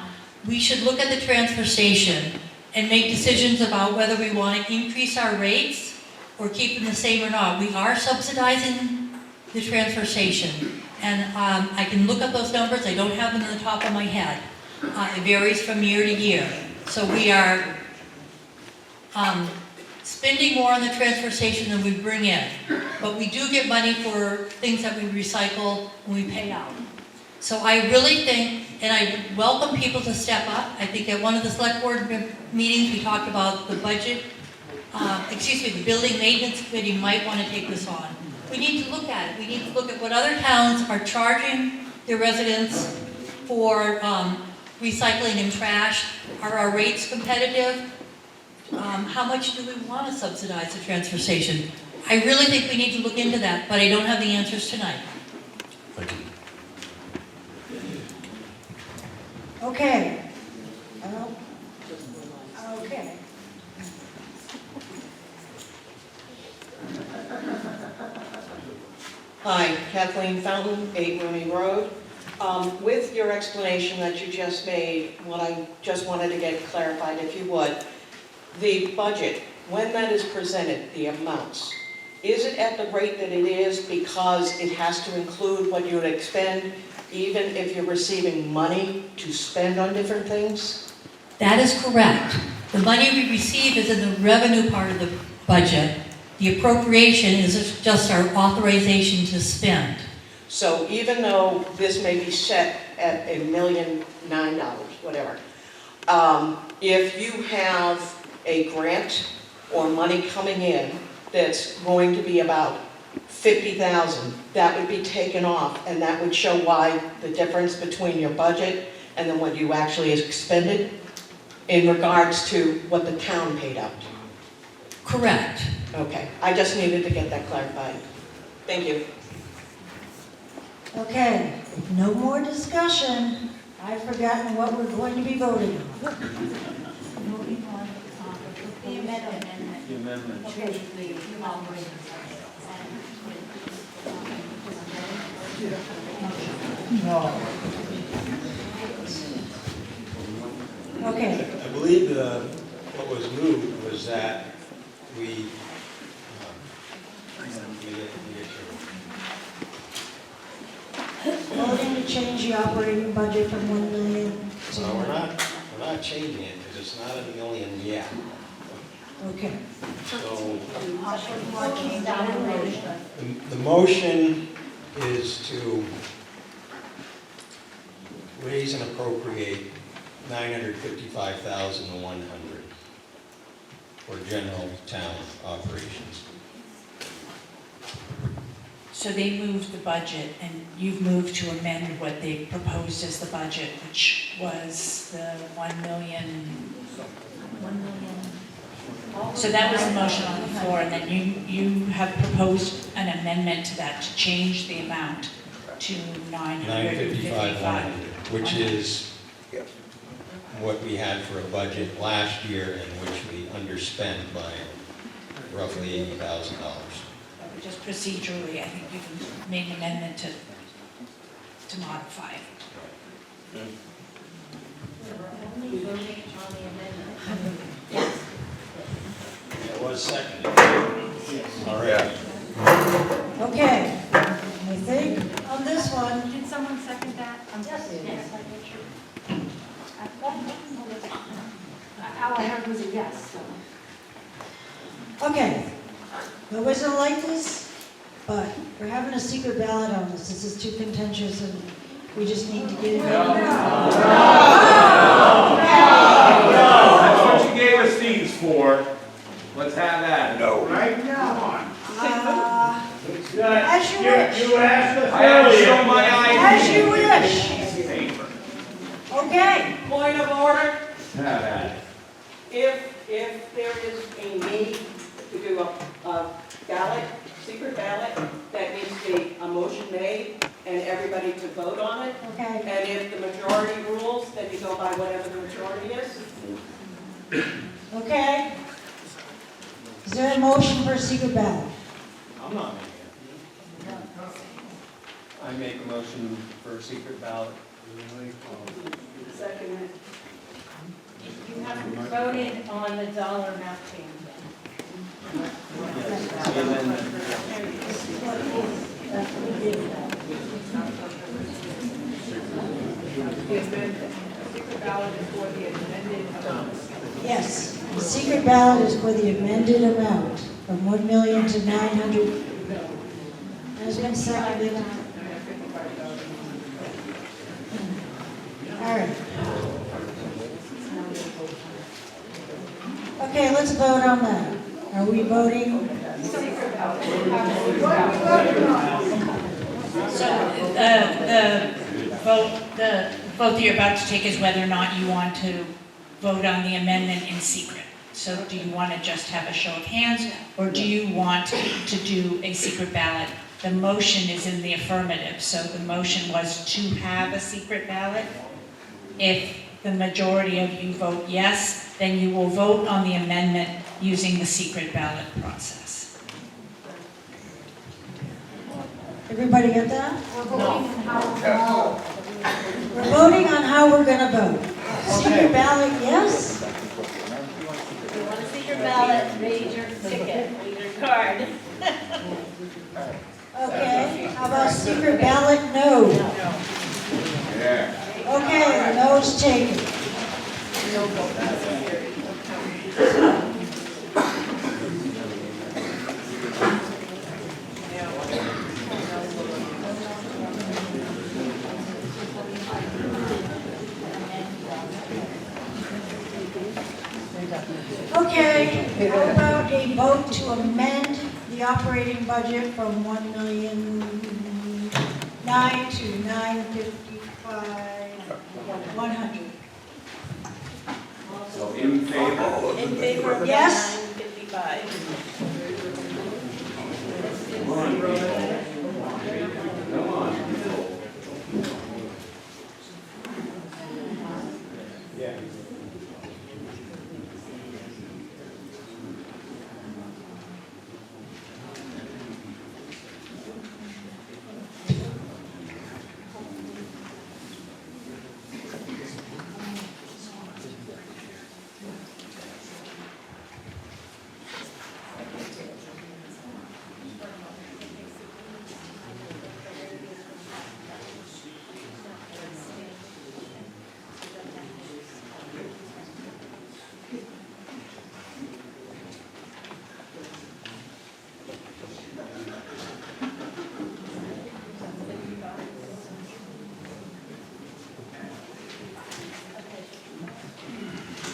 we should look at the transfer station and make decisions about whether we want to increase our rates or keep them the same or not. We are subsidizing the transfer station. And I can look up those numbers. I don't have them on the top of my head. It varies from year to year. So we are spending more on the transfer station than we bring in. But we do get money for things that we recycle and we pay out. So I really think, and I welcome people to step up. I think at one of the select board meetings, we talked about the budget, the building maintenance committee might want to take this on. We need to look at it. We need to look at what other towns are charging their residents for recycling and trash. Are our rates competitive? How much do we want to subsidize the transfer station? I really think we need to look into that, but I don't have the answers tonight. Thank you. Okay. Okay. Hi, Kathleen Fountain, 8 Rooney Road. With your explanation that you just made, what I just wanted to get clarified, if you would, the budget, when that is presented, the amounts, is it at the rate that it is because it has to include what you would expend, even if you're receiving money to spend on different things? That is correct. The money we receive is in the revenue part of the budget. The appropriation is just our authorization to spend. So even though this may be set at $1,009,000, whatever, if you have a grant or money coming in that's going to be about $50,000, that would be taken off, and that would show why the difference between your budget and then what you actually expended in regards to what the town paid out? Correct. Okay, I just needed to get that clarified. Thank you. Okay, no more discussion. I've forgotten what we're going to be voting on. Moving on, the amendment. The amendment. Okay, the operating. Okay, I believe what was moved was that we, voting to change the operating budget from 1 million to... no, we're not changing it, because it's not a million yet. Okay. So, the motion is to raise and appropriate $955,100 for general town operations. So they moved the budget, and you've moved to amend what they proposed as the budget, which was the 1 million. So that was the motion on the floor, and then you have proposed an amendment to that to change the amount to 955. Which is what we had for a budget last year, and which we underspent by roughly $80,000. Just procedurally, I think you've made an amendment to modify it. It was seconded. All right. Okay, I think on this one, Did someone second that? Yes. All I heard was a yes, so. okay. I wasn't like this, but we're having a secret ballot on this. This is too contentious and we just need to get it out. That's what you gave us these for. Let's have that. No. Right? Come on. As you wish. You asked us I have to show my ID. As you wish. Paper. Okay, point of order. Have at it. If there is a need to do a ballot, secret ballot, that needs to be a motion made and everybody to vote on it. Okay. And if the majority rules, then you go by whatever the majority is. Okay. Is there a motion for a secret ballot? I'm not making it. I make a motion for a secret ballot. Second. You haven't voted on the dollar amount change Yes. The secret ballot is for the amended amount from 1 million to 900. Has been seconded. All right. Okay, let's vote on that. Are we voting? So the vote that you're about to take is whether or not you want to vote on the amendment in secret. So do you want to just have a show of hands, or do you want to do a secret ballot? The motion is in the affirmative, so the motion was to have a secret ballot. If the majority of you vote yes, then you will vote on the amendment using the secret ballot process. Everybody get that? We're voting on how. We're voting on how we're going to vote. Secret ballot, yes? If you want a secret ballot, raise your ticket, raise your card. Okay, how about secret ballot, no? Yeah. Okay, no's taken. Okay, how about a vote to amend the operating budget from 1,000,009 to 955? 100. So in favor? In favor of Yes. 955. Come on, people. Come on. Yeah.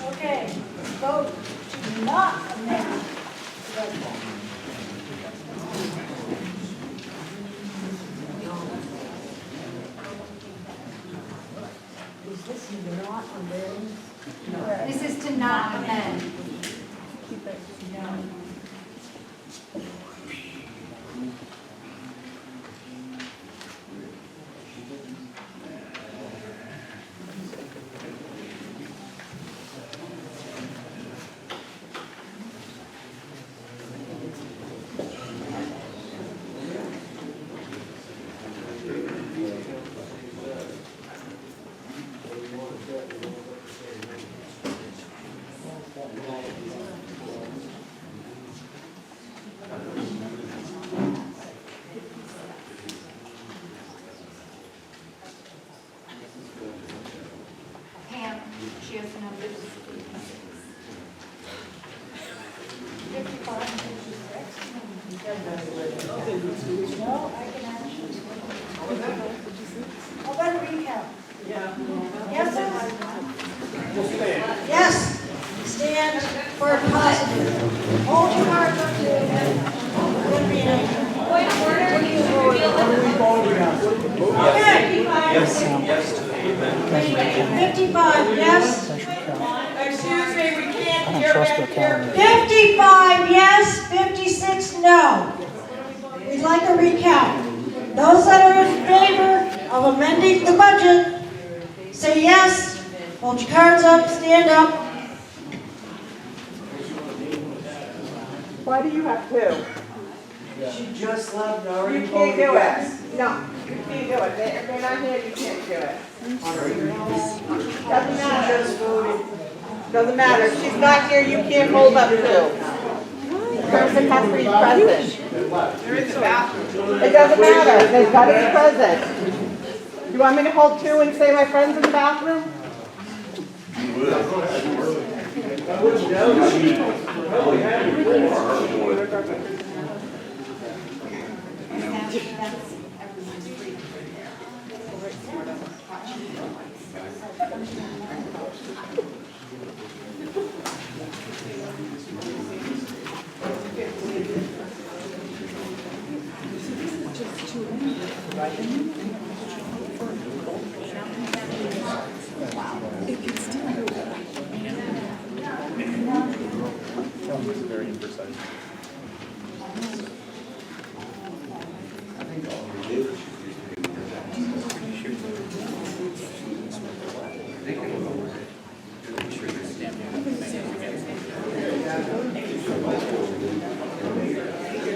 Okay, vote to not amend the budget. Is this not amend? This is to not amend. Pam, she has the numbers. 55, 56. No, I can actually. How about a recount? Yes, yes, stand for a positive. Hold your cards up to good meeting. Point of order, you reveal Okay. Yes to the amendment. 55, yes. Excuse me, we can't hear back here. 55 yes, 56 no. We'd like a recount. Those that are in favor of amending the budget, say yes. Hold your cards up, stand up. Why do you have two? She just left, I You already can't voted do yes. it. No, you can't do it. If they're not here, you can't do it. Doesn't matter. Just voted. Doesn't matter. If she's not here, you can't hold up two. The person has to be present. They're in the bathroom. It doesn't matter. They've got to be present. You want me to hold two and say my friend's in the bathroom? Very imprecise.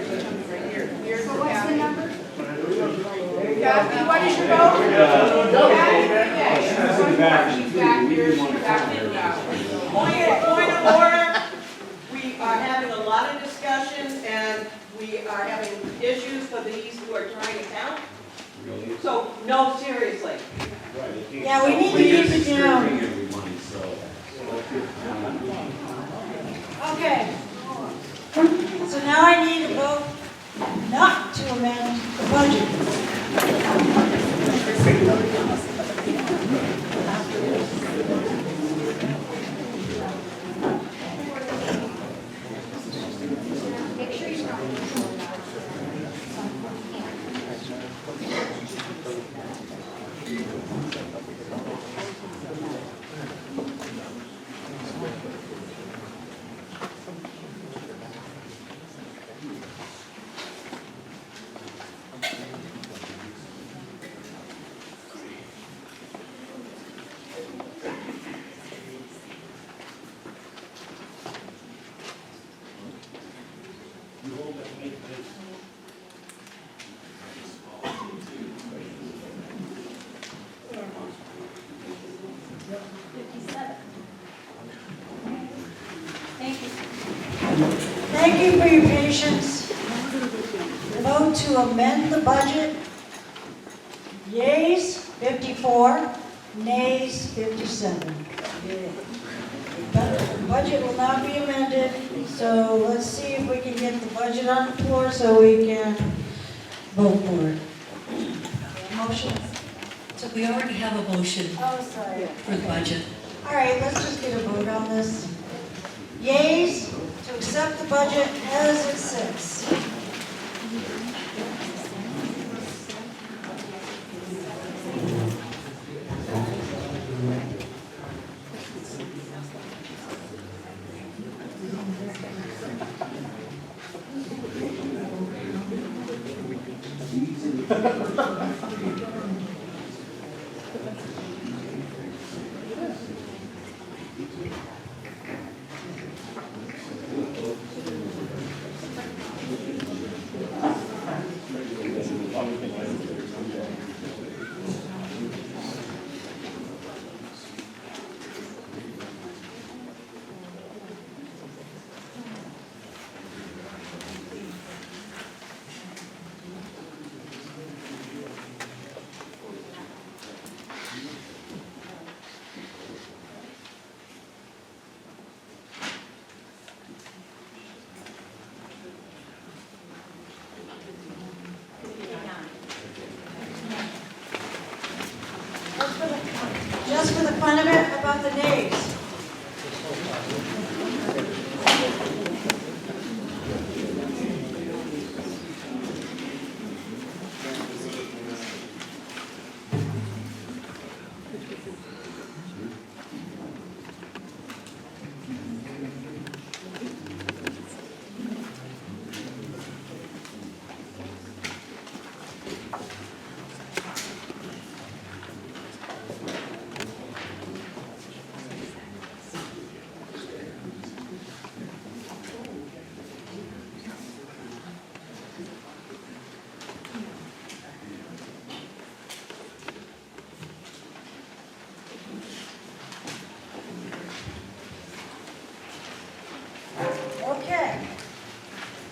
So what's the number? Kathy, what is your vote? Point of order. We are having a lot of discussions and we are having issues for these who are trying to count. So, no, seriously. Yeah, we need to keep it down. Okay. So now I need a vote not to amend the budget. Make sure you're not. Thank you for your patience. Vote to amend the budget. Yeas, 54, nays, 57. The budget will not be amended, so let's see if we can get the budget on the floor so we can vote for it. Motion? So we already have a motion Oh, sorry. for the budget. All right, let's just get a vote on this. Yeas to accept the budget as it sits. Just for the fun of it, about the nays. Okay.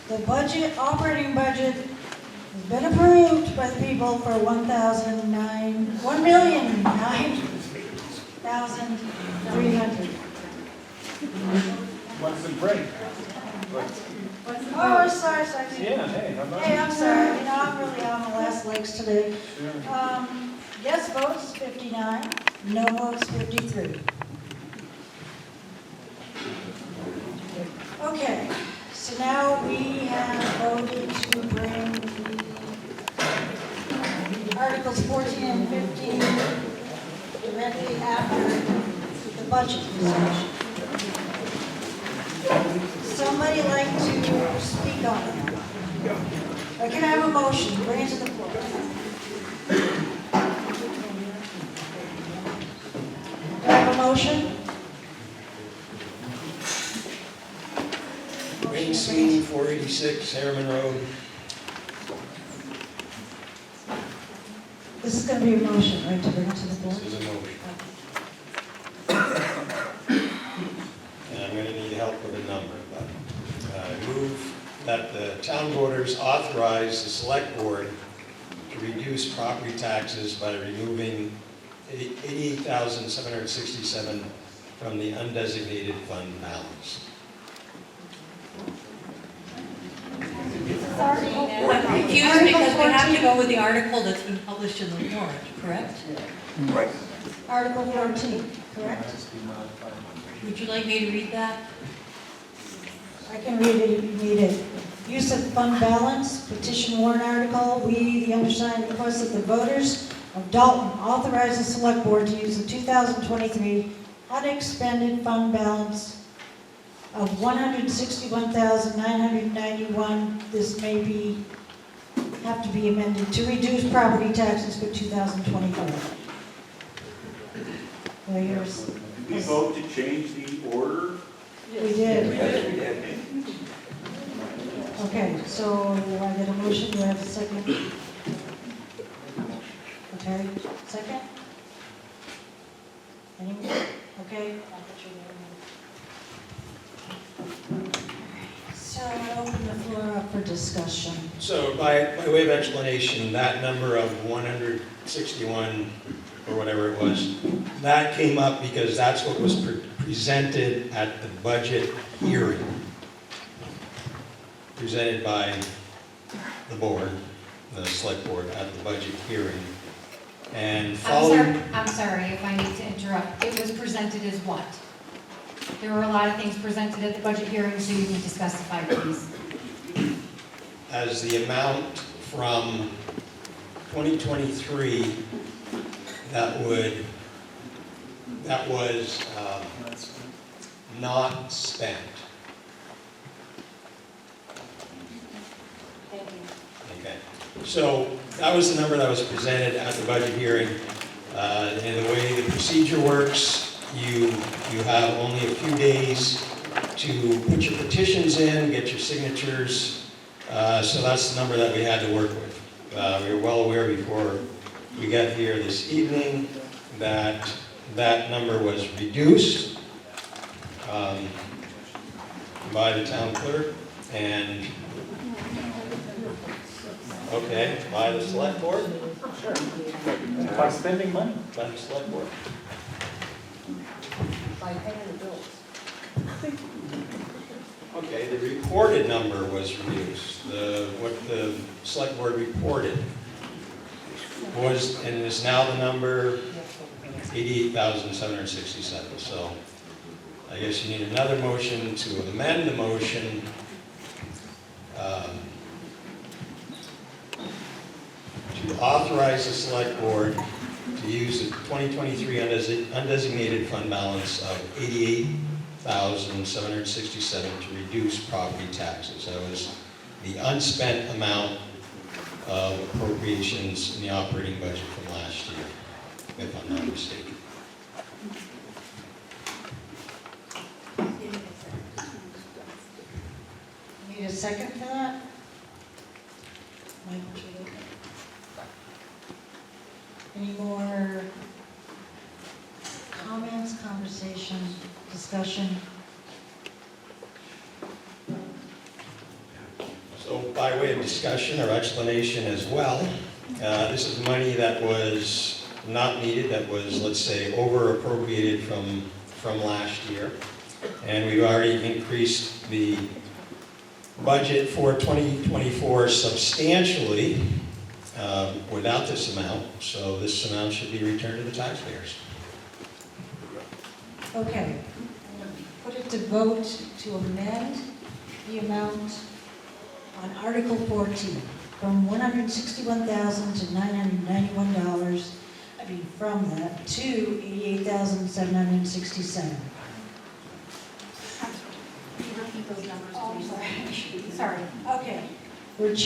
The budget, operating budget has been approved by the people for $1,009,300. What's the break? Oh, sorry. Yeah, hey, how about? Hey, I'm sorry, you know, I'm really on the last legs today. Yes votes, 59, no votes, 53. Okay, so now we have voted to bring Articles 14 and 15 directly after the budget discussion. Somebody like to speak on it? Or can I have a motion, bring it to the floor? Do I have a motion? Wayne Sweeney, 486 Harriman Road. This is going to be a motion, right, to bring it to the floor? This is a motion. And I'm going to need help with a number, but I move that the town voters authorize the select board to reduce property taxes by removing $88,767 from the undesignated fund balance. I'm confused because we have to go with the article that's been published in the warrant, correct? Right. Article 14, correct? Would you like me to read that? I can read it if you need it. Use of fund balance, petition warrant article. We, the undersigned, request that the voters of Dalton authorize the select board to use the 2023 unexpended fund balance of $161,991. This may have to be amended to reduce property taxes for 2025. We vote to change the order? We did. Okay, so I get a motion, do I have a second? Okay, second? Anyone? Okay. So I open the floor up for discussion. So by way of explanation, that number of 161, or whatever it was, that came up because that's what was presented at the budget hearing. Presented by the board, the select board at the budget hearing. And following... I'm sorry if I need to interrupt. It was presented as what? There were a lot of things presented at the budget hearing, so you need to specify, please. As the amount from 2023 that was not spent. Okay. So that was the number that was presented at the budget hearing. And the way the procedure works, you have only a few days to put your petitions in, get your signatures. So that's the number that we had to work with. We were well aware before we got here this evening that that number was reduced by the town clerk and by the select board? By spending money. By the select board. By paying the bills. Okay, the reported number was reduced. What the select board reported was, and is now the number 88,767. So I guess you need another motion to amend the motion to authorize the select board to use the 2023 undesignated fund balance of 88,767 to reduce property taxes. That was the unspent amount of appropriations in the operating budget from last year, if I'm not mistaken. Need a second for that? Michael, should I? Any more comments, conversation, discussion? So by way of discussion or explanation as well, this is money that was not needed, that was, let's say, over appropriated from last year. And we've already increased the budget for 2024 substantially without this amount, so this amount should be returned to the taxpayers. Okay. Put it to vote to amend the amount on Article 14 from $161,000 to $991, from that to $88,767. Sorry. Okay. We are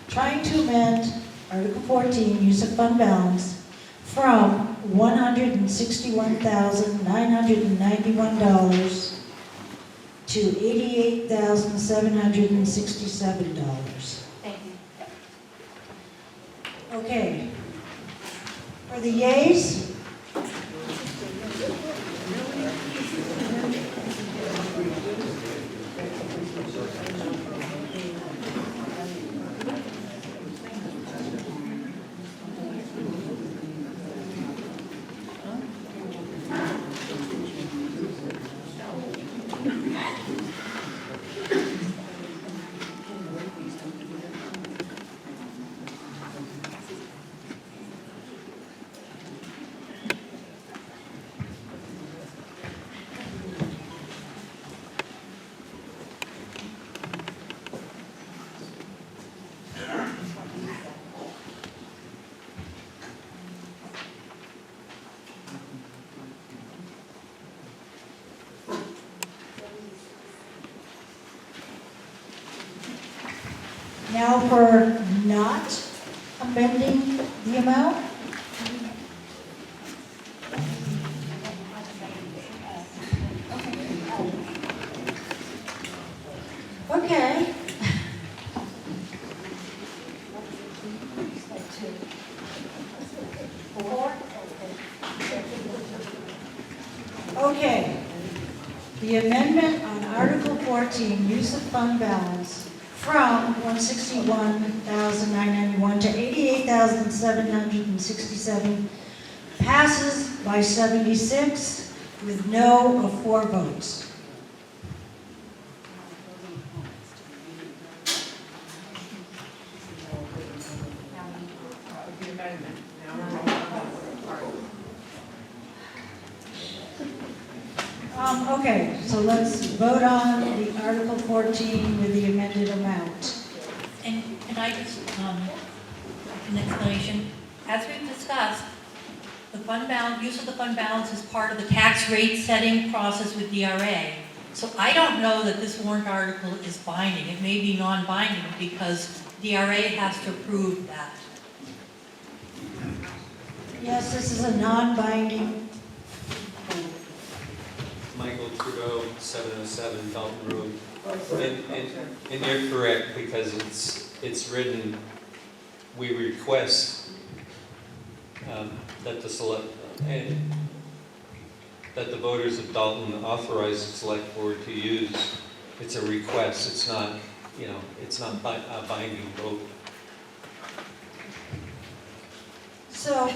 trying to amend Article 14, use of fund balance, from $161,991 to $88,767. Thank you. Okay. For the yeas? Now for not amending the amount? Okay. Article 14, use of fund balance from $161,991 to $88,767 passes by 76 with no of 4 votes. Okay, so let's vote on the Article 14 with the amended amount. And I just, an explanation, as we've discussed, the fund balance, use of the fund balance is part of the tax rate setting process with DRA. So I don't know that this warrant article is binding. It may be non-binding because DRA has to approve that. Yes, this is a non-binding. Michael Trudeau, 707 Dalton Road. And you're correct, because it's written, we request that the voters of Dalton authorize the select board to use. It's a request, it's not, it's not a binding vote. So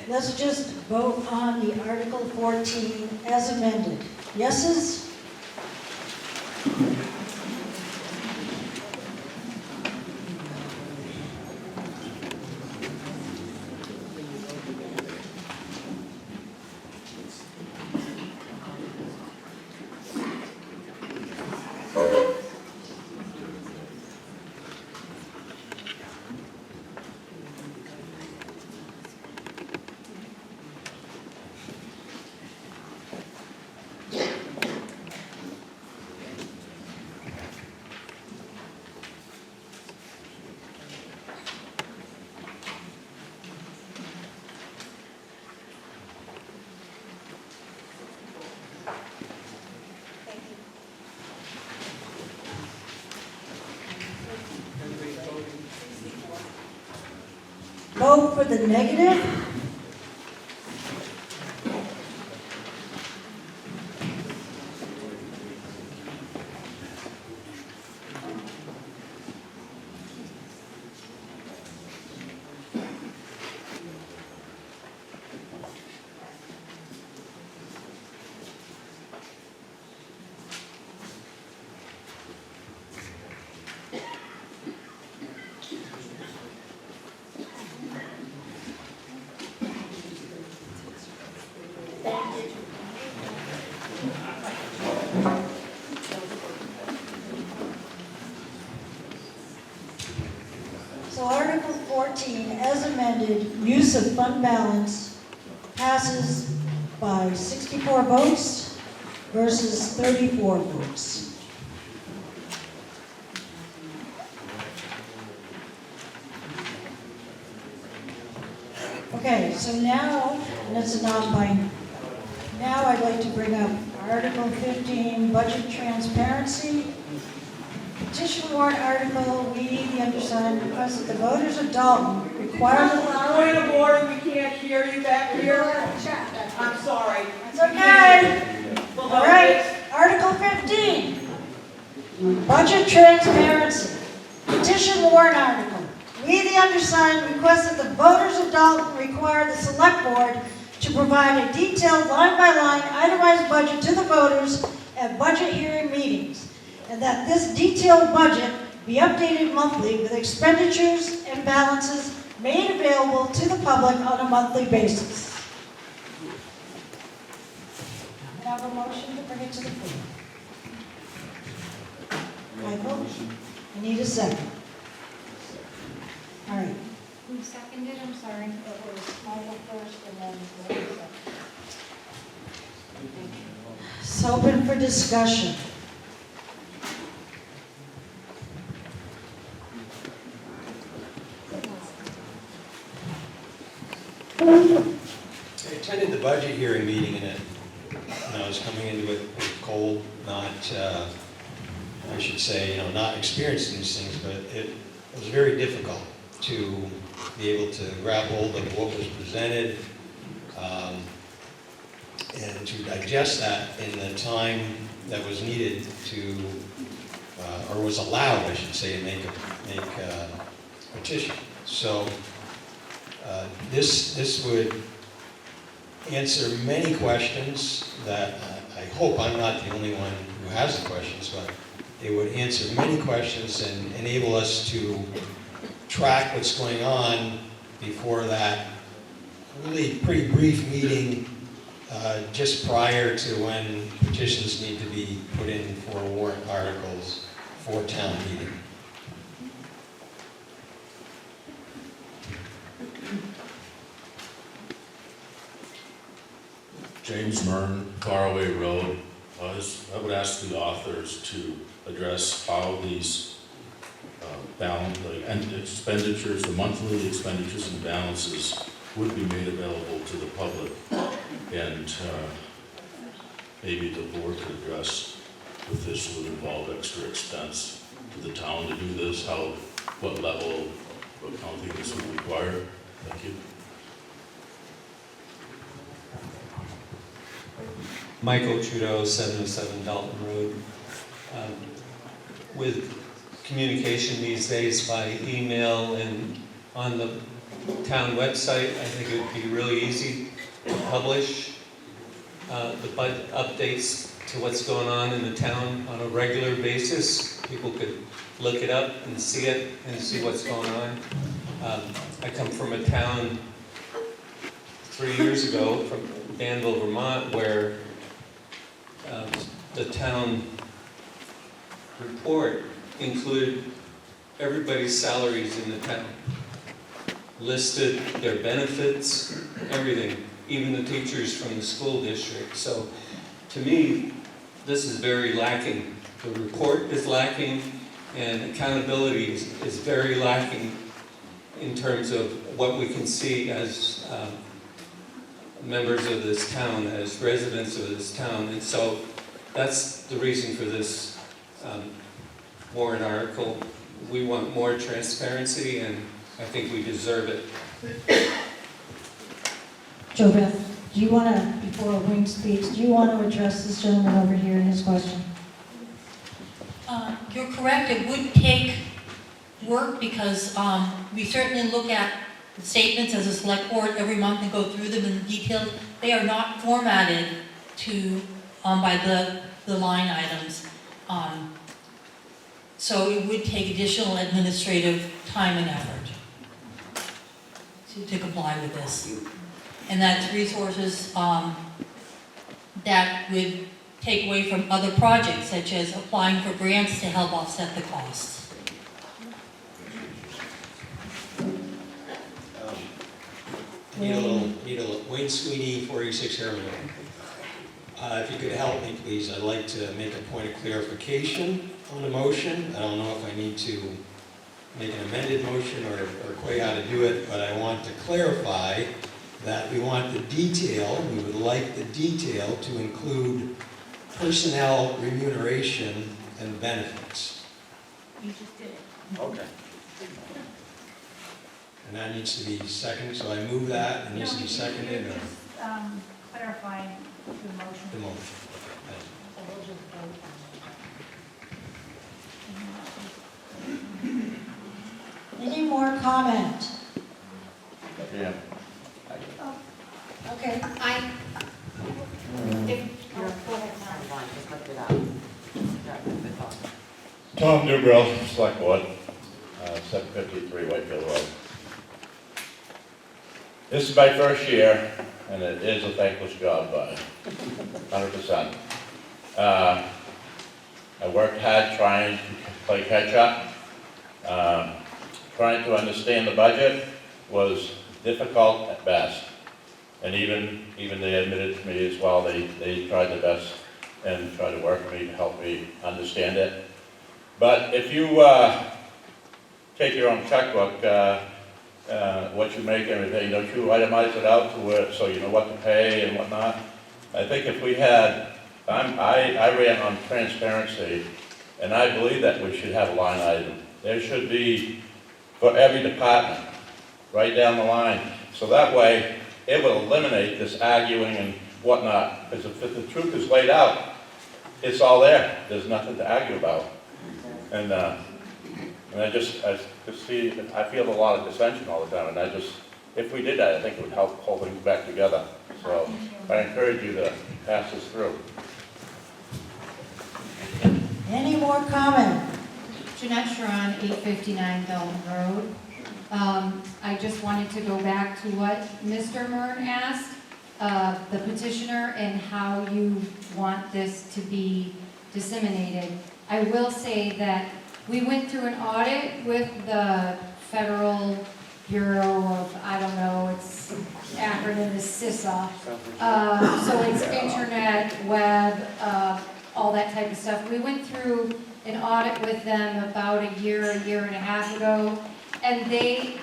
let's just vote on the Article 14 as amended. Yeses? Vote for the negative. So Article 14, as amended, use of fund balance, passes by 64 votes versus 34 votes. Okay, so now, and it's a non-binding. Now I'd like to bring up Article 15, budget transparency. Petition warrant article, we, the undersigned, request that the voters of Dalton require... Point of order, we can't hear you back here. I'm sorry. It's okay. All right, Article 15, budget transparency. Petition warrant article. We, the undersigned, request that the voters of Dalton require the select board to provide a detailed line-by-line itemized budget to the voters at budget hearing meetings, and that this detailed budget be updated monthly with expenditures and balances made available to the public on a monthly basis. Can I have a motion to bring it to the floor? Michael? I need a second. All right. Who seconded? I'm sorry. It was Michael first and then Lori second. It's open for discussion. I attended the budget hearing meeting and I was coming into it cold, not, I should say, not experienced in these things, but it was very difficult to be able to grab hold of what was presented. and to digest that in the time that was needed to, or was allowed, I should say, to make a petition. So this would answer many questions that I hope I'm not the only one who has the questions, but it would answer many questions and enable us to track what's going on before that really pretty brief meeting just prior to when petitions need to be put in for warrant articles for town meeting. James Mern, Faraway Road. I would ask the authors to address how these and expenditures, the monthly expenditures and balances would be made available to the public. And maybe the board could address if this would involve extra expense to the town to do this, what level of accounting this would require. Thank you. Michael Trudeau, 707 Dalton Road. With communication these days by email and on the town website, I think it would be really easy to publish the budget updates to what's going on in the town on a regular basis. People could look it up and see it and see what's going on. I come from a town 3 years ago from Danville, Vermont, where the town report included everybody's salaries in the town, listed their benefits, everything, even the teachers from the school district. So to me, this is very lacking. The report is lacking, and accountability is very lacking in terms of what we can see as members of this town, as residents of this town. And so that's the reason for this warrant article. We want more transparency, and I think we deserve it. Joe Beth, do you want to, before Wayne speaks, do you want to address this gentleman over here in his question? You're correct, it would take work because we certainly look at the statements as a select board every month and go through them in detail. They are not formatted to by the line items. So it would take additional administrative time and effort to comply with this. And that's resources that would take away from other projects, such as applying for grants to help offset the costs. Need a little, Wayne Sweeney, 46 Harriman. If you could help me, please, I'd like to make a point of clarification on the motion. I don't know if I need to make an amended motion or quite how to do it, but I want to clarify that we want the detail, we would like the detail to include personnel remuneration and benefits. You just did it. Okay. And that needs to be seconded, so I move that, it needs to be seconded, or Clarifying the motion. the motion. Any more comment? Yeah. Okay. Tom Dubreuil, Select Board, 753 Whitefield Road. This is my first year, and it is a thankless job, but 100%. I worked hard trying to play catch up. Trying to understand the budget was difficult at best. And even they admitted to me as well, they tried their best and tried to work with me to help me understand it. But if you take your own checkbook, what you make, everything, don't you itemize it out to where, so you know what to pay and whatnot? I think if we had, I ran on transparency, and I believe that we should have a line item. There should be for every department, right down the line. So that way, it will eliminate this arguing and whatnot, because if the truth is laid out, it's all there. There's nothing to argue about. And I just see, I feel a lot of dissension all the time, and if we did that, I think it would help hold things back together. So I encourage you to pass this through. Any more comment? Jeanette Sharon, 859 Dalton Road. I just wanted to go back to what Mr. Mern asked, the petitioner, and how you want this to be disseminated. I will say that we went through an audit with the Federal Bureau of, I don't know, its acronym is CISA. So it's internet, web, all that type of stuff. We went through an audit with them about a year and a half ago, and they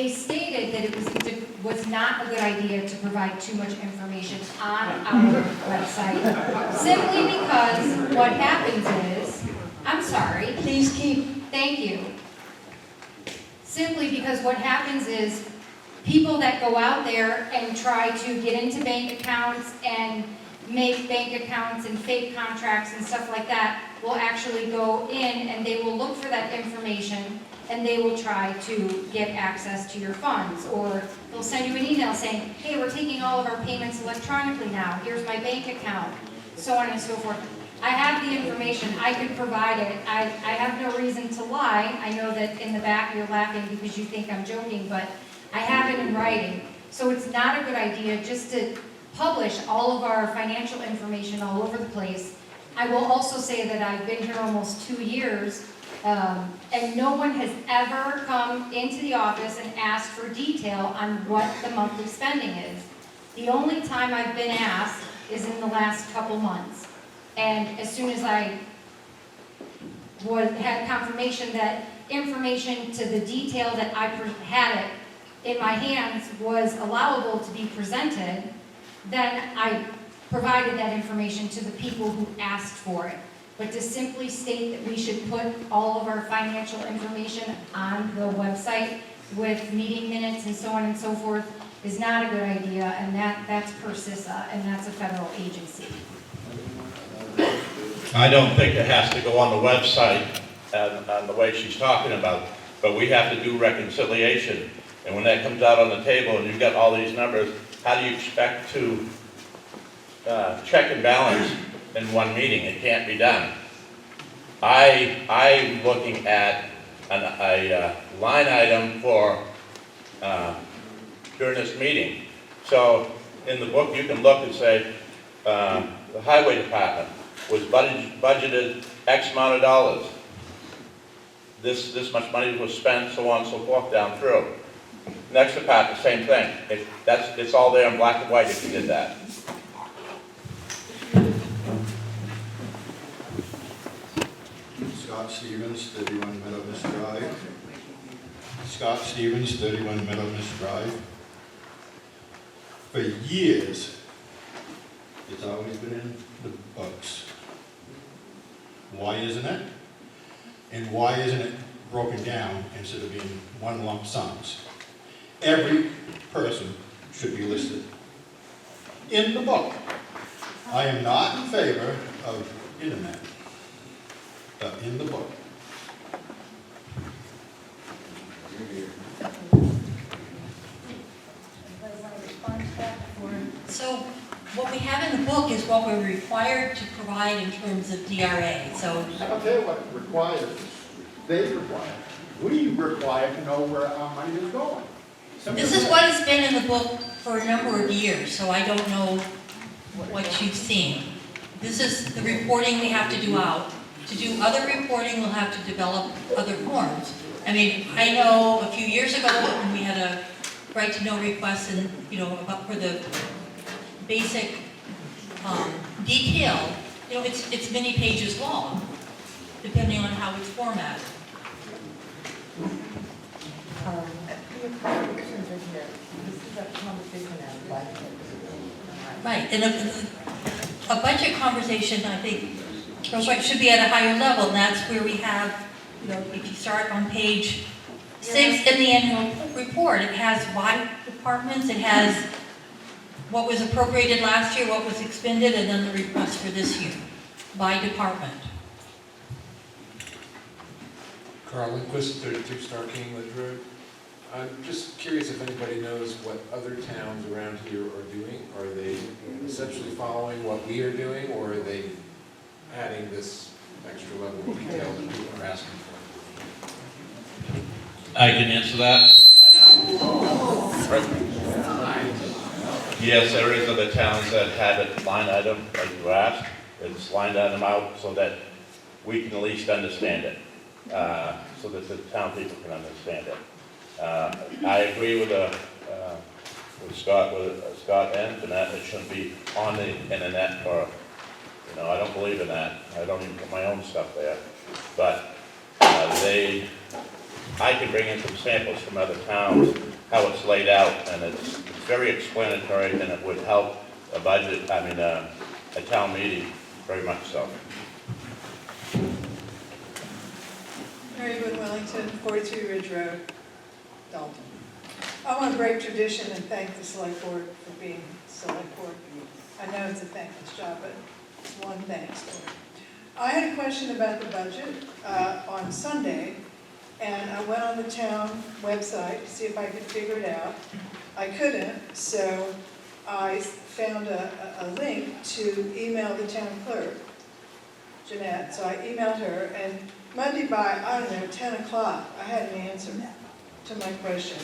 stated that it was not a good idea to provide too much information on our website, simply because what happens is, I'm sorry. Please keep. Thank you. Simply because what happens is people that go out there and try to get into bank accounts and make bank accounts and fake contracts and stuff like that will actually go in and they will look for that information and they will try to get access to your funds, or they'll send you an email saying, hey, we're taking all of our payments electronically now, here's my bank account, so on and so forth. I have the information, I could provide it, I have no reason to lie. I know that in the back you're laughing because you think I'm joking, but I have it in writing. So it's not a good idea just to publish all of our financial information all over the place. I will also say that I've been here almost 2 years, and no one has ever come into the office and asked for detail on what the monthly spending is. The only time I've been asked is in the last couple months. And as soon as I had confirmation that information to the detail that I had it in my hands was allowable to be presented, then I provided that information to the people who asked for it. But to simply state that we should put all of our financial information on the website with meeting minutes and so on and so forth is not a good idea, and that's per CISA, and that's a federal agency. I don't think it has to go on the website and the way she's talking about, but we have to do reconciliation. And when that comes out on the table and you've got all these numbers, how do you expect to check and balance in one meeting? It can't be done. I'm looking at a line item for during this meeting. So in the book you can look and say the highway department was budgeted X amount of dollars. This much money was spent, so on and so forth down through. Next department, same thing. It's all there in black and white if you did that. Scott Stevens, 31 Meadowmist Drive. Scott Stevens, 31 Meadowmist Drive. For years, it's always been in the books. Why isn't it? And why isn't it broken down instead of being one lump sums? Every person should be listed in the book. I am not in favor of internet, but in the book. So what we have in the book is what we're required to provide in terms of DRA. So I'll tell you what required. They require. We require to know where our money is going. this is what has been in the book for a number of years, so I don't know what you've seen. This is the reporting we have to do out. To do other reporting, we'll have to develop other forms. I mean, I know a few years ago when we had a right to know request and, about for the basic detail, it's many pages long, depending on how it's formatted. Right, and a budget conversation, I think, should be at a higher level, and that's where we have, if you start on page 6 in the annual report, it has why departments, it has what was appropriated last year, what was expended, and then the request for this year by department. Carl Lindquist, 32 Star King Ledge Road. I'm just curious if anybody knows what other towns around here are doing. Are they essentially following what we are doing, or are they adding this extra level of detail that people are asking for? I can answer that. Yes, there is other towns that have it line item, like you asked. It's lined item out so that we can at least understand it, so that the town people can understand it. I agree with Scott and Jeanette, it shouldn't be on the internet, or, I don't believe in that. I don't even put my own stuff there. But I can bring in some samples from other towns, how it's laid out, and it's very explanatory, and it would help a budget, a town meeting, very much so. Mary Boone Wellington, 43 Ridge Road, Dalton. I want to break tradition and thank the select board for being select board. I know it's a thankless job, but one thanks for it. I had a question about the budget on Sunday, and I went on the town website to see if I could figure it out. I couldn't, so I found a link to email the town clerk, Jeanette. So I emailed her, and Monday by, 10 o'clock, I had an answer to my question.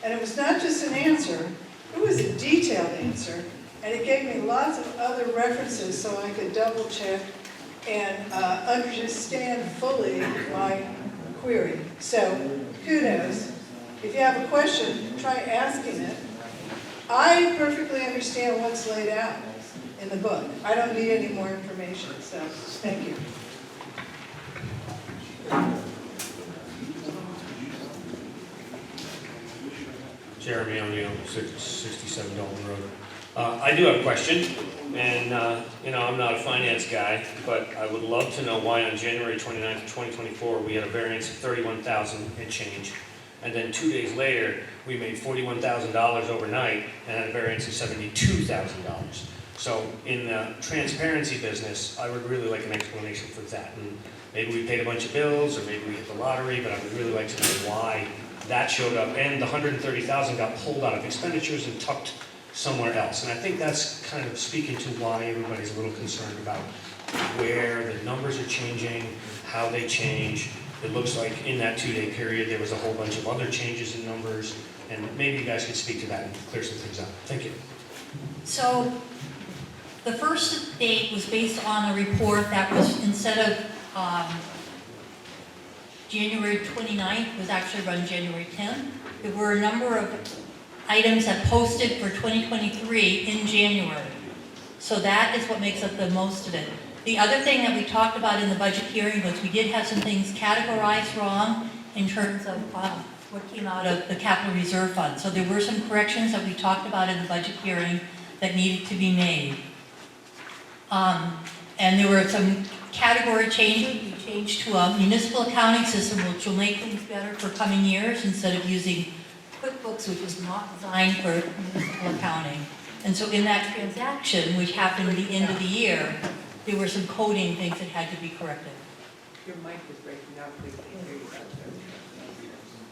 And it was not just an answer, it was a detailed answer, and it gave me lots of other references so I could double check and understand fully my query. So, kudos. If you have a question, try asking it. I perfectly understand what's laid out in the book. I don't need any more information, so thank you. Jeremy O'Neill, 67 Dalton Road. I do have a question, and I'm not a finance guy, but I would love to know why on January 29th, 2024, we had a variance of $31,000 and change, and then 2 days later, we made $41,000 overnight and had a variance of $72,000. So in the transparency business, I would really like an explanation for that. And maybe we paid a bunch of bills, or maybe we hit the lottery, but I would really like to know why that showed up, and the $130,000 got pulled out of expenditures and tucked somewhere else. And I think that's kind of speaking to why everybody's a little concerned about where the numbers are changing, how they change. It looks like in that 2-day period, there was a whole bunch of other changes in numbers, and maybe you guys could speak to that and clear some things up. Thank you. So the first date was based on a report that was, instead of January 29th, was actually run January 10th. There were a number of items that posted for 2023 in January. So that is what makes up the most of it. The other thing that we talked about in the budget hearing was we did have some things categorized wrong in terms of what came out of the capital reserve fund. So there were some corrections that we talked about in the budget hearing that needed to be made. And there were some category changes. We changed to a municipal accounting system, which will make things better for coming years instead of using QuickBooks, which was not designed for municipal accounting. And so in that transaction, which happened at the end of the year, there were some coding things that had to be corrected. Your mic is breaking up, please.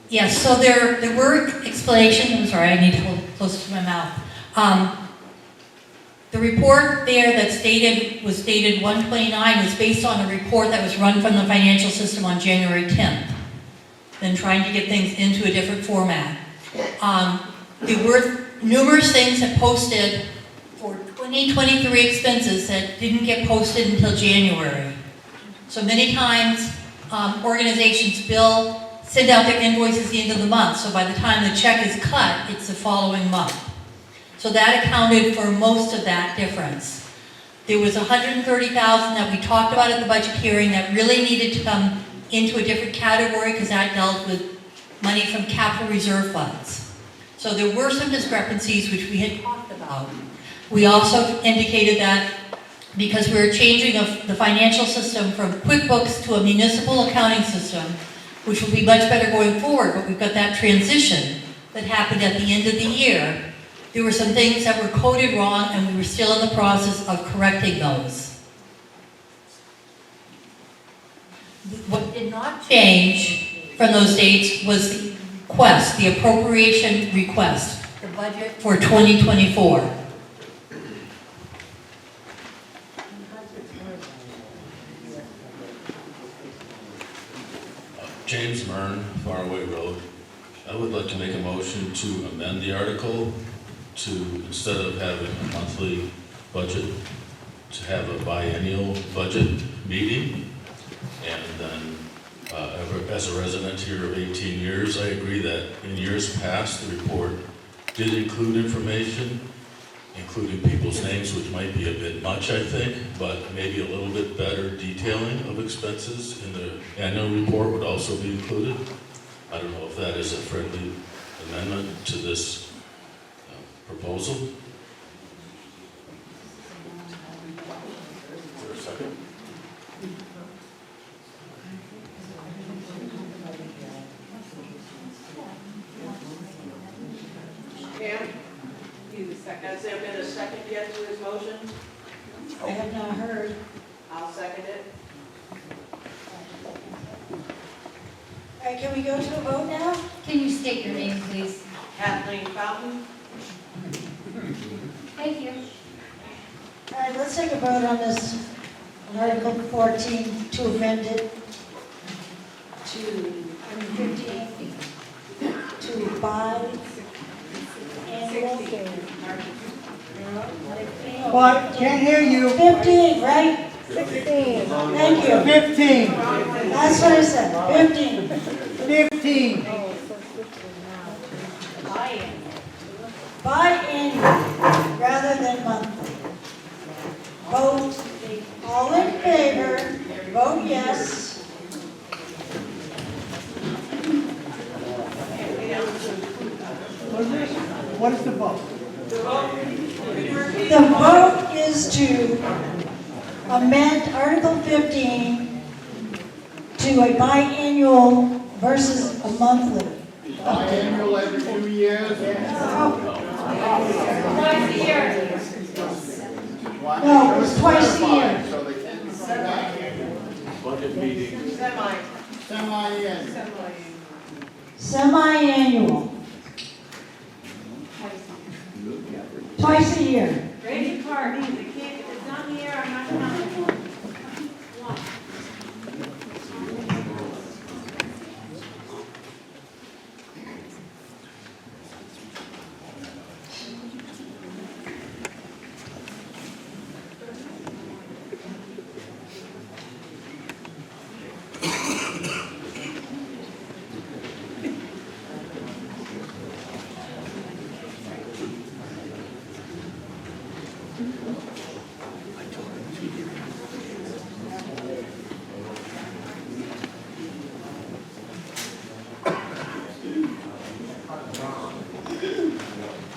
Yes, so there were explanations. I'm sorry, I need to hold it close to my mouth. The report there was dated 1/29 was based on a report that was run from the financial system on January 10th. Then trying to get things into a different format. There were numerous things that posted for 2023 expenses that didn't get posted until January. So many times, organizations send out their invoices at the end of the month. So by the time the check is cut, it's the following month. So that accounted for most of that difference. There was $130,000 that we talked about at the budget hearing that really needed to come into a different category because that dealt with money from capital reserve funds. So there were some discrepancies which we had talked about. We also indicated that because we were changing the financial system from QuickBooks to a municipal accounting system, which will be much better going forward, but we've got that transition that happened at the end of the year. There were some things that were coded wrong, and we were still in the process of correcting those. What did not change from those dates was the request, the appropriation request, the budget for 2024. James Mern, Faraway Road. I would like to make a motion to amend the article to, instead of having a monthly budget, to have a biennial budget meeting. And then, as a resident here of 18 years, I agree that in years past, the report did include information, including people's names, which might be a bit much, I think, but maybe a little bit better detailing of expenses in the annual report would also be included. I don't know if that is a friendly amendment to this proposal. Is there a second? Pam? Has there been a second yet to his motion? I have not heard. I'll second it. All right, can we go to a vote now? Can you state your name, please? Kathleen Fountain? Thank you. All right, let's take a vote on this, on Article 14, to amend it to 15, to buy annual. What? Can't hear you. 15, right? 16. Thank you. 15. That's what I said, 15. 15. Biannual rather than monthly. Vote, all in favor, vote yes. What is the vote? The vote is to amend Article 15 to a biannual versus a monthly. Biannual every 2 years? Twice a year. No, it's twice a year. So they can be biannual. Budget meeting. Semi-annual. Semi-annual. Twice a year. Raise your card, if it's not here, I'm not counting.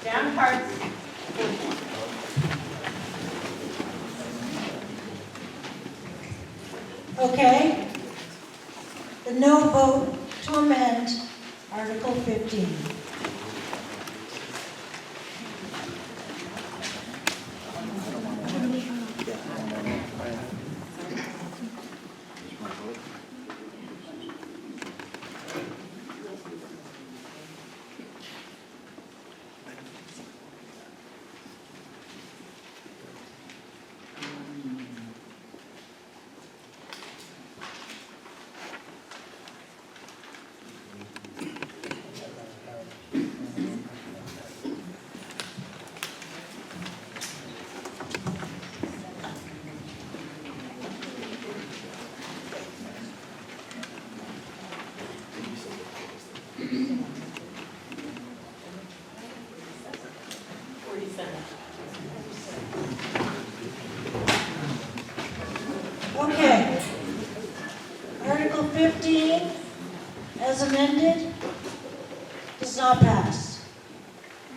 Down cards. Okay. The no vote to amend Article 15. Okay. Article 15, as amended, does not pass.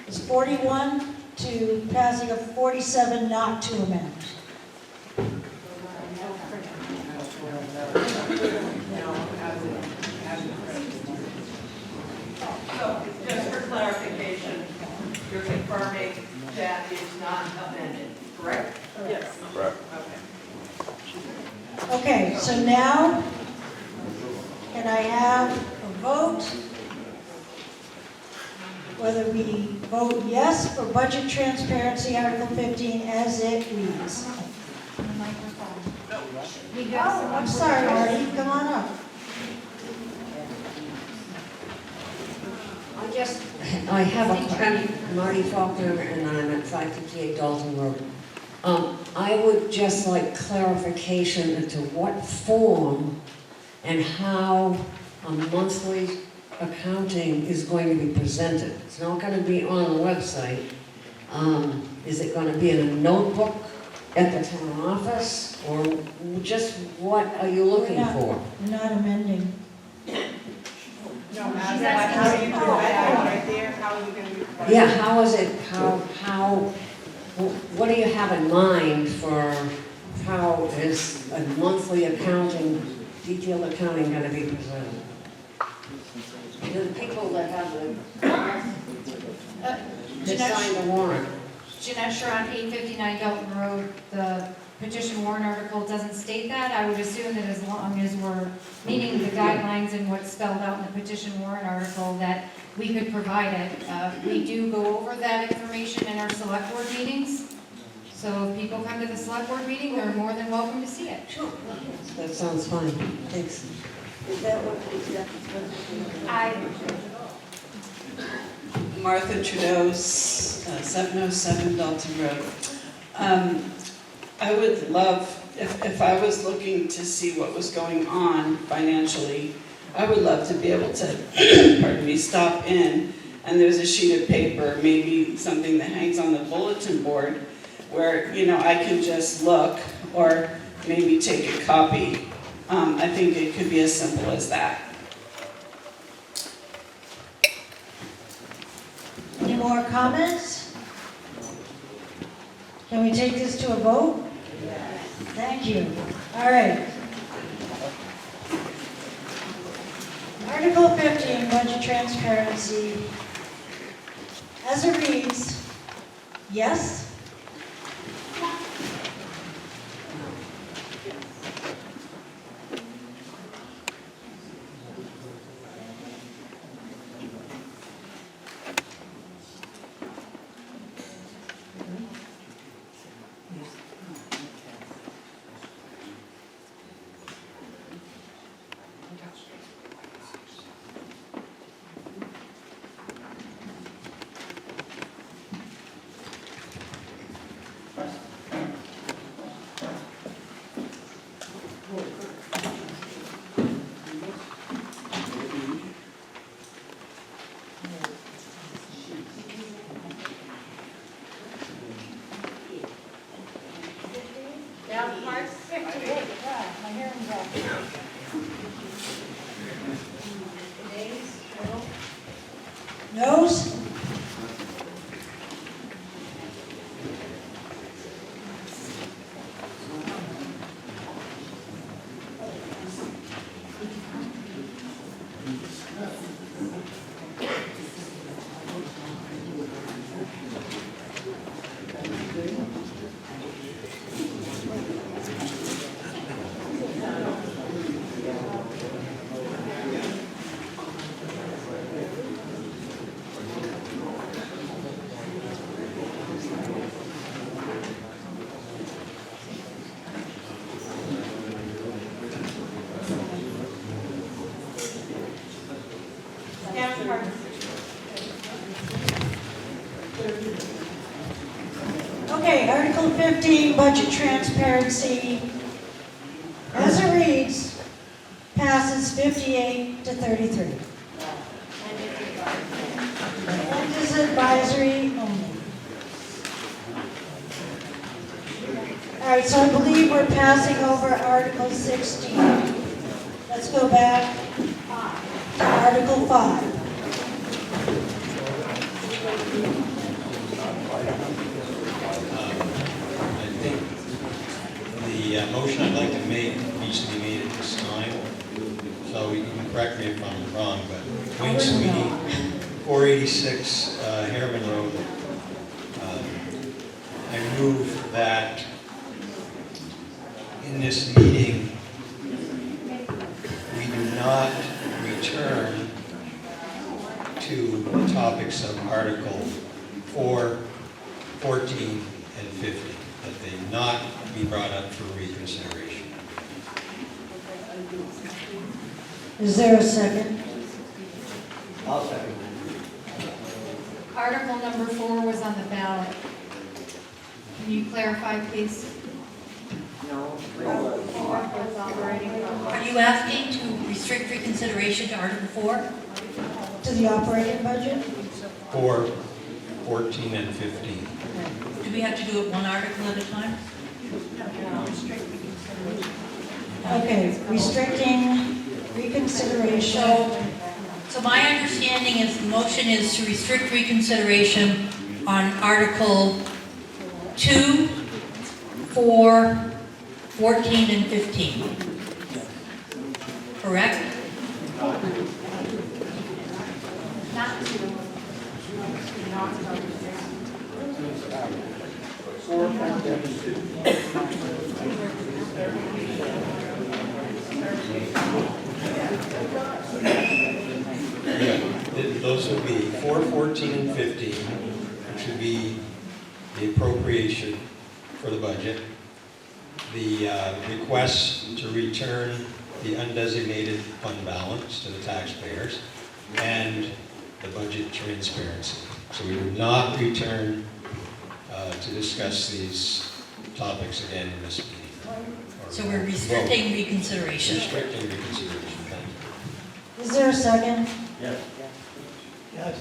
It's 41 to passing of 47 not to amend. So, just for clarification, you're confirming Okay, so now, can I have a vote? Whether we vote yes for budget transparency, Article 15, as it reads. Oh, I'm sorry, Marty, come on up. I have I'm Marty Faulkner, and I'm at 558 Dalton Road. I would just like clarification as to what form and how a monthly accounting is going to be presented. It's not going to be on the website. Is it going to be in a notebook at the town office, or just what are you looking for? We're not amending. No, how do you do it? Right there, how are you going to be? Yeah, how is it, what do you have in mind for how is a monthly accounting, detailed accounting going to be presented? The people that have the, that signed the warrant. Jeanette Sharon, 859 Dalton Road, the petition warrant article doesn't state that. I would assume that as long as we're meeting the guidelines and what's spelled out in the petition warrant article, that we could provide it. We do go over that information in our select board meetings. So if people come to the select board meeting, they're more than welcome to see it. Sure. That sounds fine. Thanks. Is that what, Martha Trudeau's 707 Dalton Road. I would love, if I was looking to see what was going on financially, I would love to be able to, pardon me, stop in, and there's a sheet of paper, maybe something that hangs on the bulletin board, where, you know, I can just look, or maybe take a copy. I think it could be as simple as that. Any more comments? Can we take this to a vote? Yes. Thank you. All right. Article 15, budget transparency. As it reads, yes? Noes? Okay, Article 15, budget transparency, as it reads, passes 58 to 33. And is advisory only. All right, so I believe we're passing over Article 16. Let's go back to Article 5. The motion I'd like to make needs to be made at this time, so you can correct me if I'm wrong, but Wayne Sweeney, 486 Harriman Road. I move that in this meeting, not return to the topics of Article 4, 14, and 15, that they not be brought up for reconsideration. Is there a second? I'll second. Article number 4 was on the ballot. Can you clarify, please? Are you asking to restrict reconsideration to Article 4? To the operating budget? 4, 14, and 15. Do we have to do it one article at a time? Okay, restricting reconsideration. So my understanding is the motion is to restrict reconsideration on Article 2, 4, 14, and 15. Correct? Those would be 4, 14, and 15, which would be the appropriation for the budget, the request to return the undesignated fund balance to the taxpayers, and the budget transparency. So we would not return to discuss these topics again in this meeting. So we're restricting reconsideration. Restricting reconsideration, thank you. Is there a second? Yes. Yes.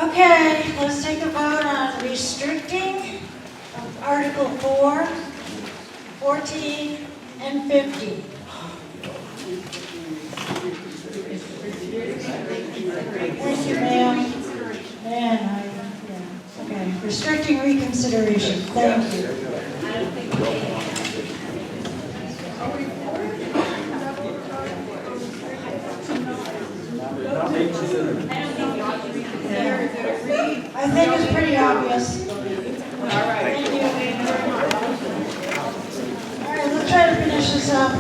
Okay, let's take a vote on restricting Article 4, 14, and 15. Thank you, ma'am. Okay, restricting reconsideration, thank you. I think it's pretty obvious. Thank you. All right, let's try to finish this up.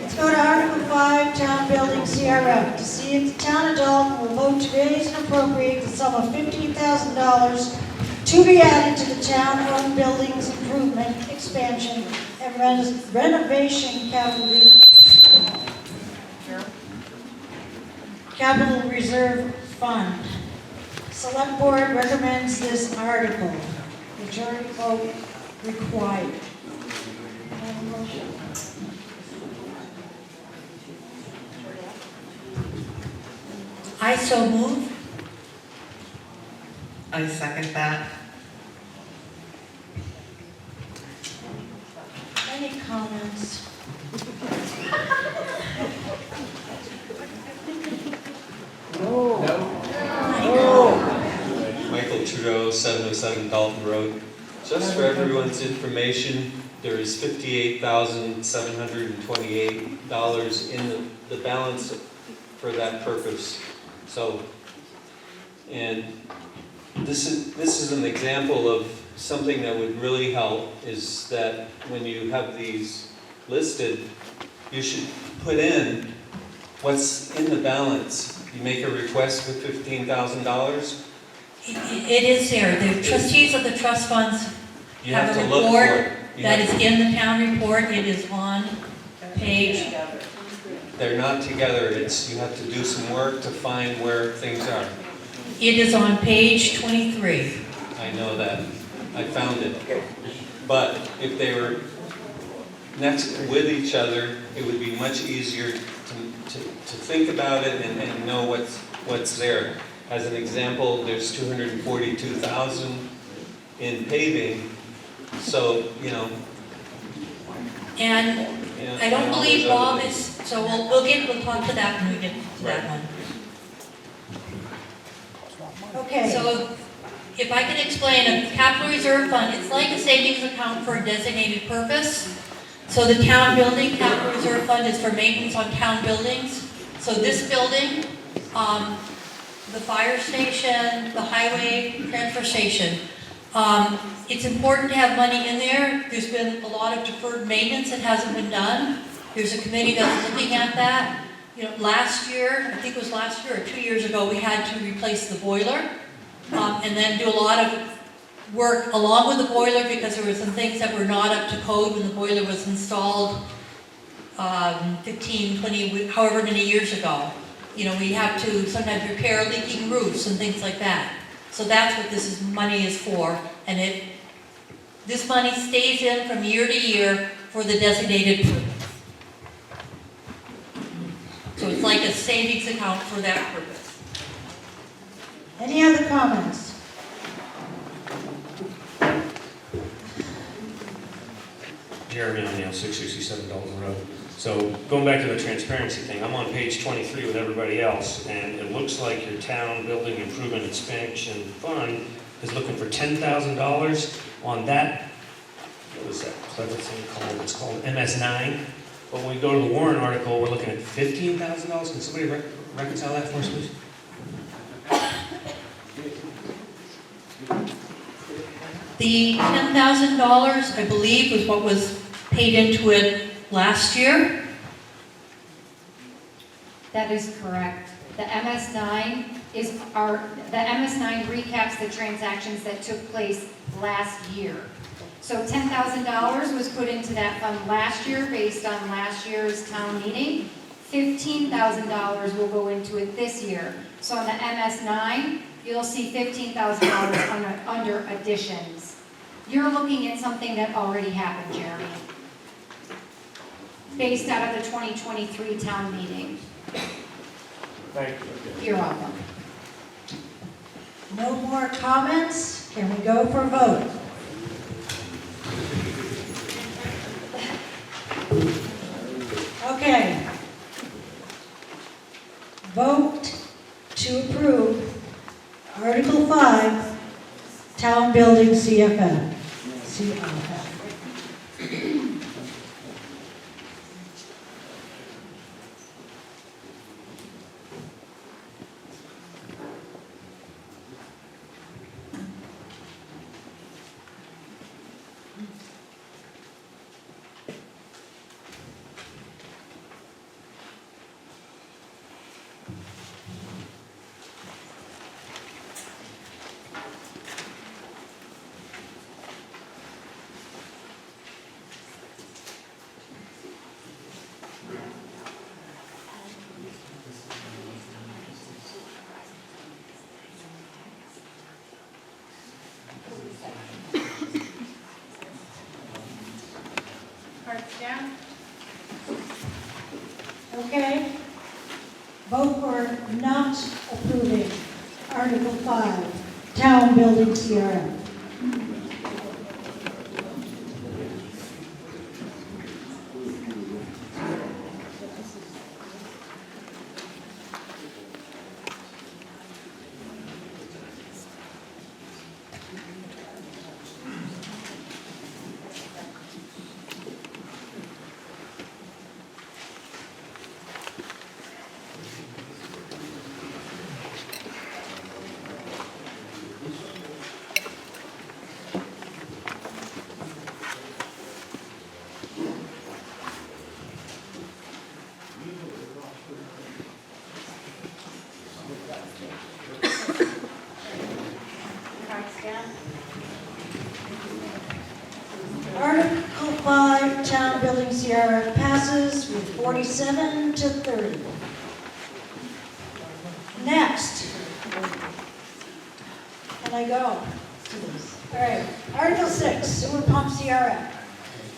Let's go to Article 5, Town Building CRF, to see if the town of Dalton will vote to raise and appropriate the sum of $15,000 to be added to the town-owned buildings improvement, expansion, and renovation capital reserve fund. Select Board recommends this article. Majority vote required. Have a motion. I so move. I second that. Any comments? Michael Trudeau, 707 Dalton Road. Just for everyone's information, there is $58,728 in the balance for that purpose. So, and this is an example of something that would really help, is that when you have these listed, you should put in what's in the balance. You make a request for $15,000. It is there. The trustees of the trust funds You have have a to look for report it. You that have is in the town report. It is on page. They're not together. You have to do some work to find where things are. It is on page 23. I know that. I found it. But if they were next with each other, it would be much easier to think about it and know what's there. As an example, there's $242,000 in paving, so, you know. And I don't believe Bob is, so we'll talk to that when we get to that one. Okay. So if I can explain, a capital reserve fund, it's like a savings account for a designated purpose. So the town building capital reserve fund is for maintenance on town buildings. So this building, the fire station, the highway transfer station, it's important to have money in there. There's been a lot of deferred maintenance that hasn't been done. There's a committee that's looking at that. You know, last year, I think it was last year or 2 years ago, we had to replace the boiler and then do a lot of work along with the boiler because there were some things that were not up to code when the boiler was installed 15, 20, however many years ago. You know, we have to sometimes repair leaking roofs and things like that. So that's what money is for. And this money stays in from year to year for the designated purpose. So it's like a savings account for that purpose. Any other comments? Jeremy O'Neill, 667 Dalton Road. So going back to the transparency thing, I'm on page 23 with everybody else, and it looks like your town building improvement expansion fund is looking for $10,000 on that, what is that clever thing called? It's called MS9. But when we go to the Warren article, we're looking at $15,000. Can somebody reconcile that for us, please? The $10,000, I believe, was what was paid into it last year. That is correct. The MS9 recaps the transactions that took place last year. So $10,000 was put into that fund last year based on last year's town meeting. $15,000 will go into it this year. So on the MS9, you'll see $15,000 under additions. You're looking at something that already happened, Jeremy, based out of the 2023 town meeting. Thank you. You're welcome. No more comments? Can we go for a vote? Okay. Vote to approve Article 5, Town Building CFF. Down. Okay. Vote for not approving Article 5, Town Building CRF. Article 5, Town Building CRF passes with 47 to 30. Next. Can I go to this? All right. Article 6, Sewer Pump CRF.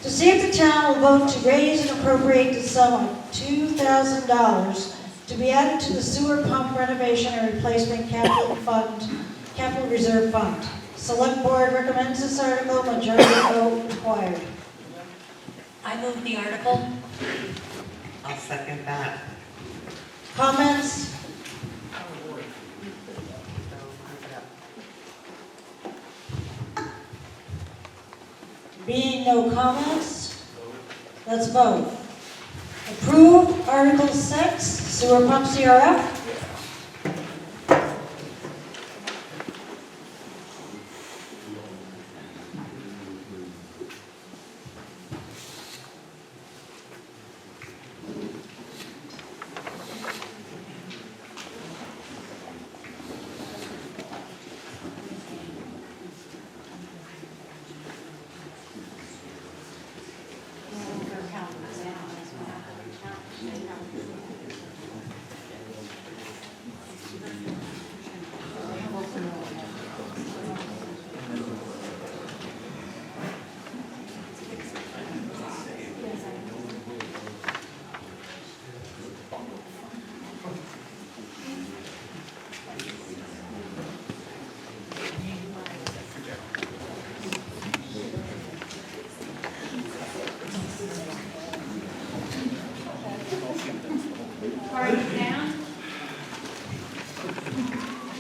To see if the town will vote to raise and appropriate the sum of $2,000 to be added to the sewer pump renovation and replacement capital reserve fund. Select Board recommends this article, majority vote required. I move the article. I'll second that. Comments? Being no comments, let's vote. Approve Article 6, sewer pump CRF.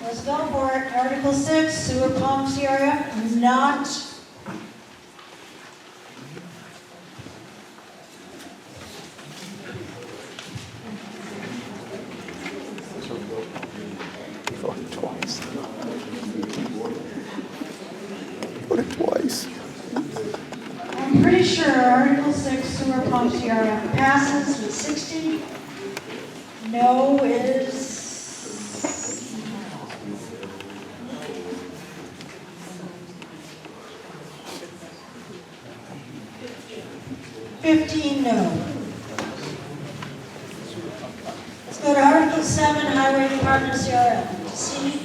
Let's go for it. Article 6, sewer pump CRF, not. I'm pretty sure Article 6, sewer pump CRF passes with 60. No is 15 no. Let's go to Article 7, Highway Department CRF, to see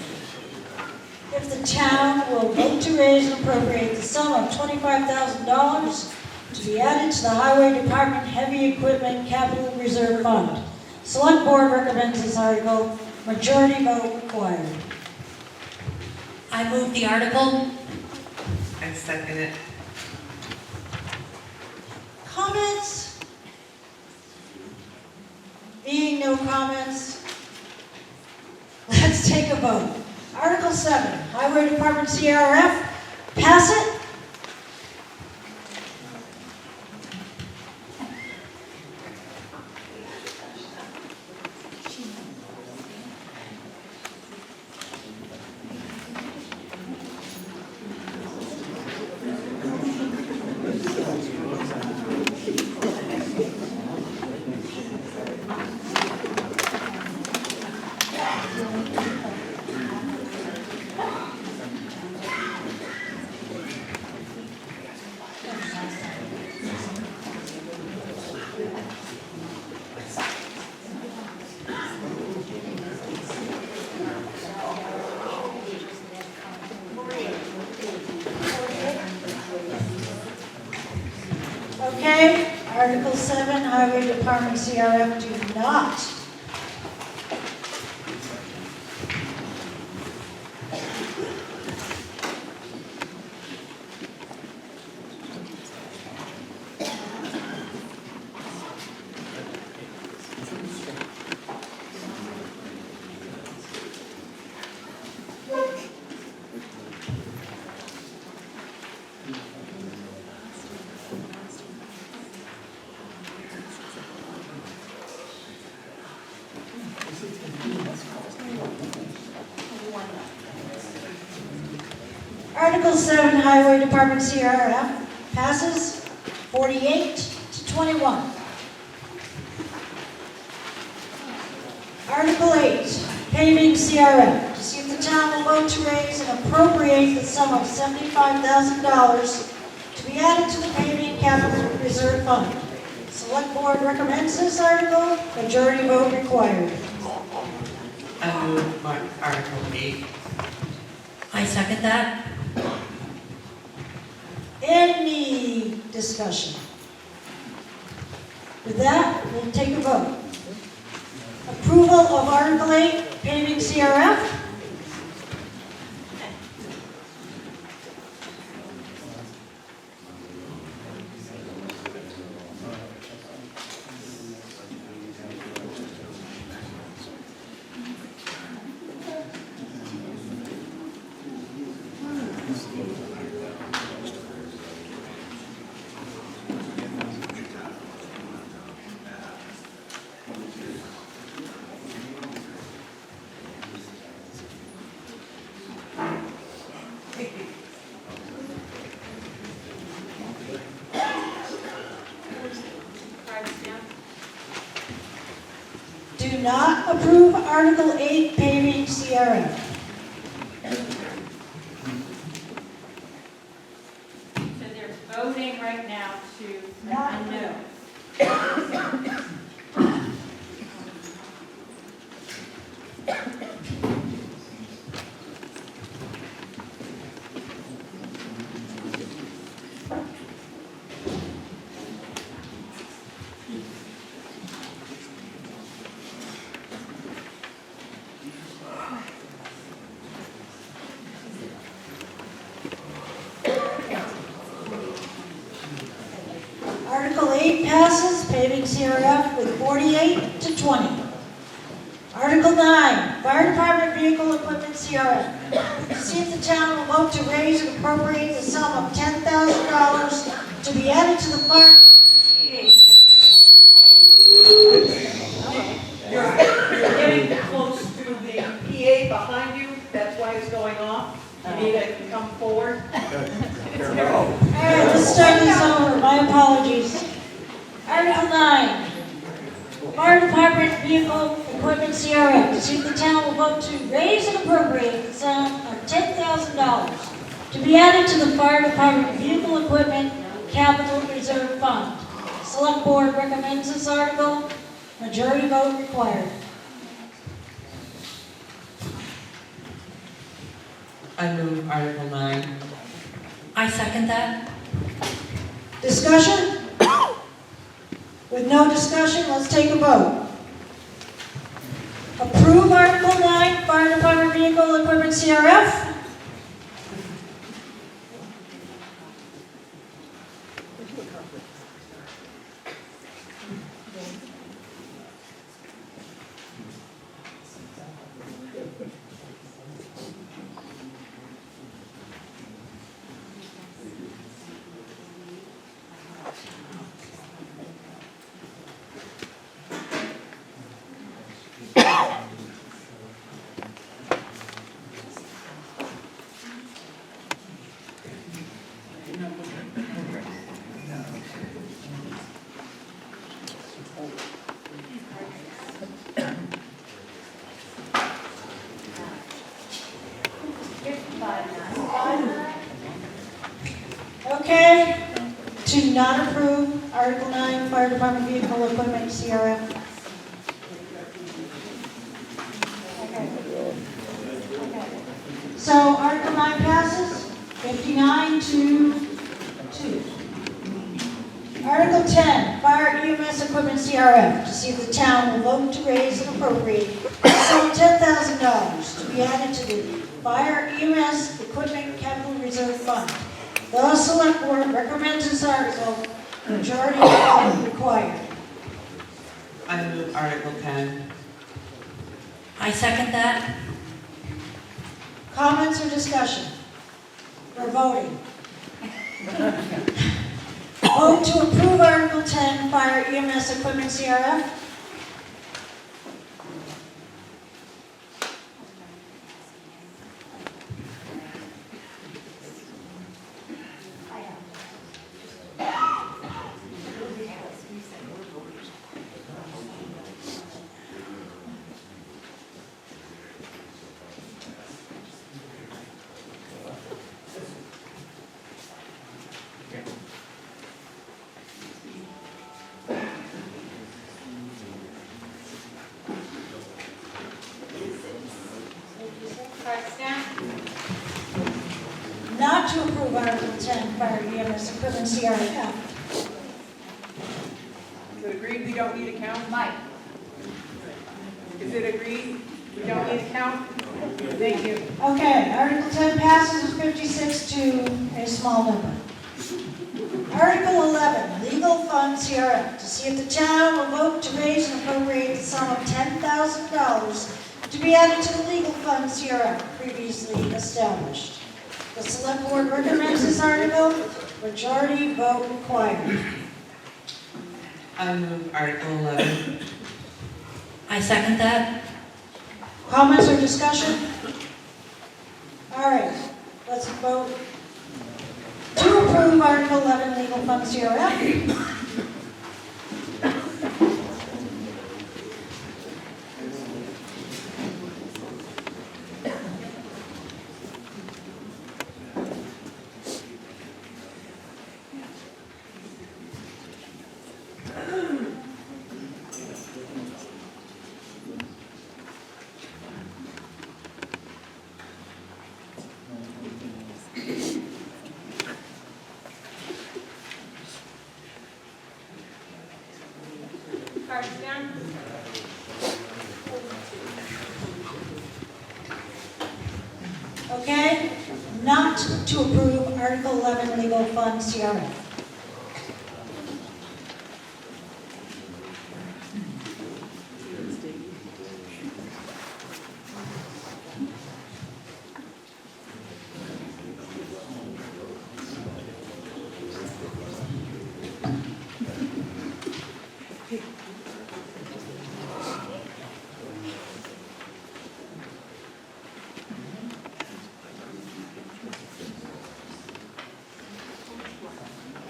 if the town will vote to raise and appropriate the sum of $25,000 to be added to the Highway Department Heavy Equipment Capital Reserve Fund. Select Board recommends this article. Majority vote required. I move the article. I second it. Comments? Being no comments, let's take a vote. Article 7, Highway Department CRF, pass it. Okay, Article 7, Highway Department CRF do not. Article 7, Highway Department CRF passes 48 to 21. Article 8, paving CRF, to see if the town will vote to raise and appropriate the sum of $75,000 to be added to the paving capital reserve fund. Select Board recommends this article. Majority vote required. I move Article 8. I second that. Any discussion? With that, we'll take a vote. Approval of Article 8, paving CRF. not approve Article 8 paving CRF. So they're voting right now to Not no. Article 8 passes, paving CRF with 48 to 20. Article 9, fire department vehicle equipment CRF. To see if the town will vote to raise and appropriate the sum of $10,000 to be added to the fire. You're getting close to the PA behind you, that's why it's going off. You need to come forward. All right, let's start this over. My apologies. Article 9, fire department vehicle equipment CRF. To see if the town will vote to raise and appropriate the sum of $10,000 to be added to the fire department vehicle equipment capital reserve fund. Select board recommends this article. Majority vote required. I move Article 9. I second that. Discussion? With no discussion, let's take a vote. Approve Article 9, Fire Department Vehicle Equipment CRF? Okay, to not approve Article 9, Fire Department Vehicle Equipment CRF. Okay. So Article 9 passes, 59 to 2. Article 10, Fire EMS Equipment CRF, to see if the town will vote to raise and appropriate the sum of $10,000 to be added to the Fire EMS Equipment Capital Reserve Fund. The Select Board recommends this article, majority vote required. I move Article 10. I second that. Comments or discussion? We're voting. Vote to approve Article 10, Fire EMS Equipment CRF. Not to approve Article 10, Fire EMS Equipment CRF. Is it agreed we don't need a count? Mike. Is it agreed we don't need a count? Thank you. Okay, Article 10 passes with 56 to a small number. Article 11, Legal Fund CRF, to see if the town will vote to raise and appropriate the sum of $10,000 to be added to the Legal Fund CRF previously established. The Select Board recommends this article, majority vote required. I move Article 11. I second that. Comments or discussion? All right, let's vote to approve Article 11, Legal Fund CRF. Cards down. Okay, not to approve Article 11 legal fund CRF.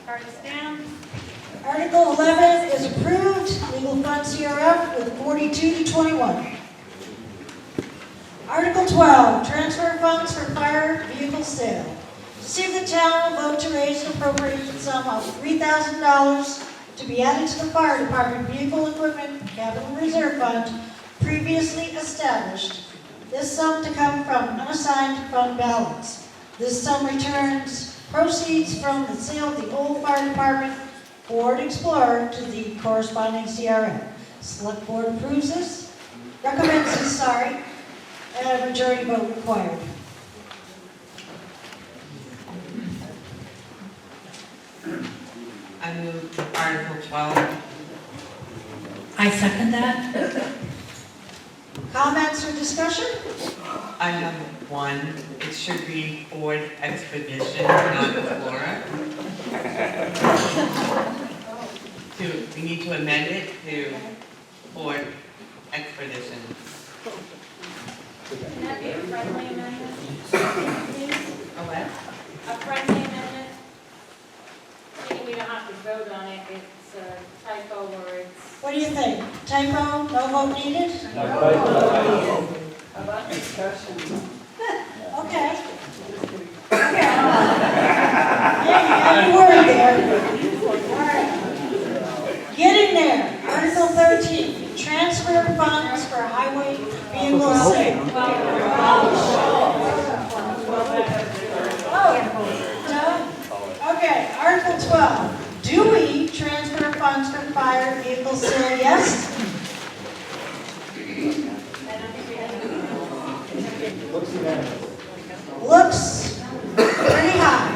Cards down. Article 11 is approved, legal fund CRF with 42 to 21. Article 12, transfer funds for fire vehicle sale. To see if the town will vote to raise an appropriation sum of $3,000 to be added to the fire department vehicle equipment capital reserve fund previously established. This sum to come from unassigned fund balance. This sum returns proceeds from the sale of the old fire department Ford Explorer to the corresponding CRM. Select board approves this, recommends this, and a majority vote required. I move Article 12. I second that. Comments or discussion? I have one. It should be Ford Expedition, not Explorer. We need to amend it to Ford Expedition. Can that be a friendly amendment? A what? A friendly amendment? Meaning we don't have to vote on it, it's a typo or it's. What do you think? Typo, no vote needed? Okay. Okay. Yeah, you worried there. All right. Getting there. Article 13, transfer funds for highway vehicle sale. Okay, Article 12. Do we transfer funds for fire vehicle sale? Yes? Looks pretty high.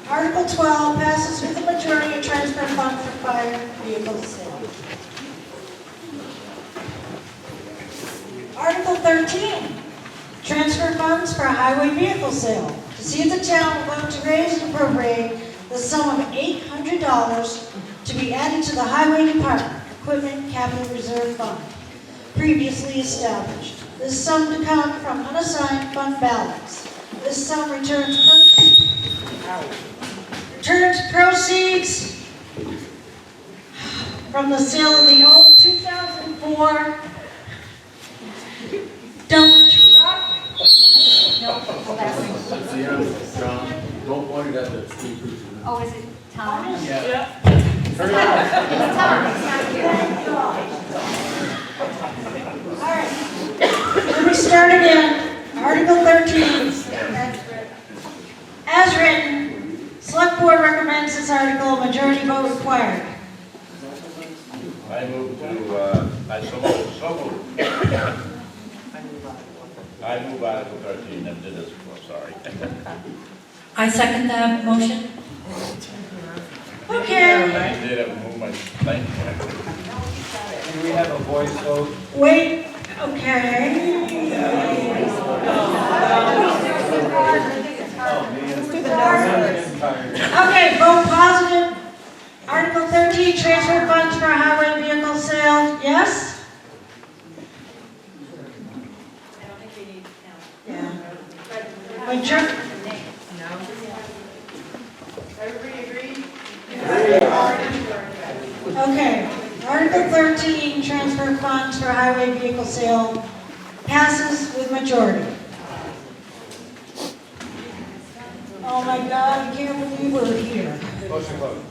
Article 12 passes with a majority of transfer funds for fire vehicle sale. Article 13, transfer funds for highway vehicle sale. To see if the town will vote to raise and appropriate the sum of $800 to be added to the highway department equipment capital reserve fund, previously established. This sum to come from unassigned fund balance. This sum returns proceeds from the sale of the old 2004 dump truck. John, don't point it at the speakers. Oh, is it Tom? Yeah. Hurry up. It's Tom, it's not here. All right, let me start again. Article 13. As written, Select Board recommends this article, majority vote required. I move to, I move Article 13 and did this before, sorry. I second that motion. Okay. I did it, move my, thank you. Do we have a voice vote? Wait, okay. Okay, vote positive. Article 13, transfer funds for highway vehicle sale, yes? I don't think we need to count. Yeah. Majority. Everybody agree? Okay, Article 13, transfer funds for highway vehicle sale, passes with majority. Oh my God, I can't believe we're here. Motion vote.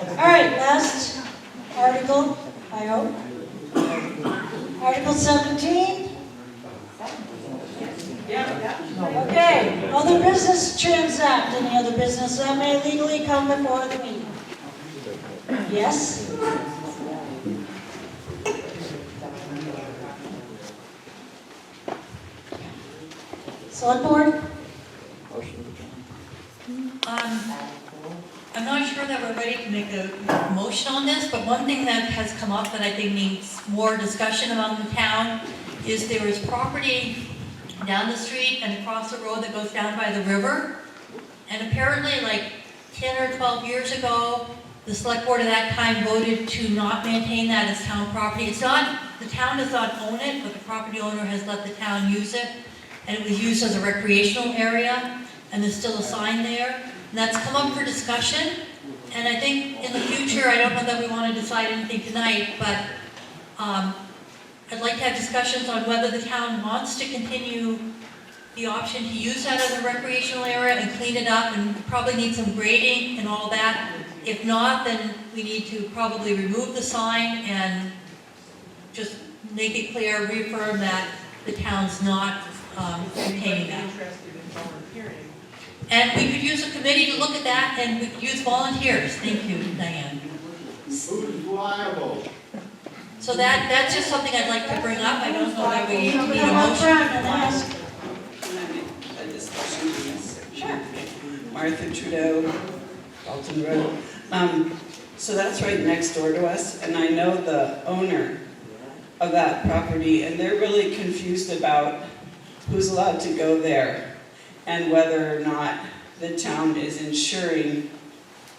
All right, last article, I hope. Article 17. Okay, other business transact, any other business that may legally come before the meeting. Yes? Select board? I'm not sure that we're ready to make a motion on this, but one thing that has come up that I think needs more discussion among the town is there is property down the street and across the road that goes down by the river. And apparently like 10 or 12 years ago, the select board at that time voted to not maintain that as town property. It's not, the town does not own it, but the property owner has let the town use it. And it was used as a recreational area, and there's still a sign there. And that's come up for discussion, and I think in the future, I don't know that we want to decide anything tonight, but I'd like to have discussions on whether the town wants to continue the option to use that as a recreational area and clean it up, and probably need some grading and all that. If not, then we need to probably remove the sign and just make it clear, reaffirm that the town's not maintaining that. And we could use a committee to look at that, and we could use volunteers. Thank you, Diane. Who's liable? So that's just something I'd like to bring up. I don't know that we need a Come up motion. front and ask. Can I make a discussion on this? Sure. Martha Trudeau, Dalton Road. So that's right next door to us, and I know the owner of that property, and they're really confused about who's allowed to go there and whether or not the town is ensuring,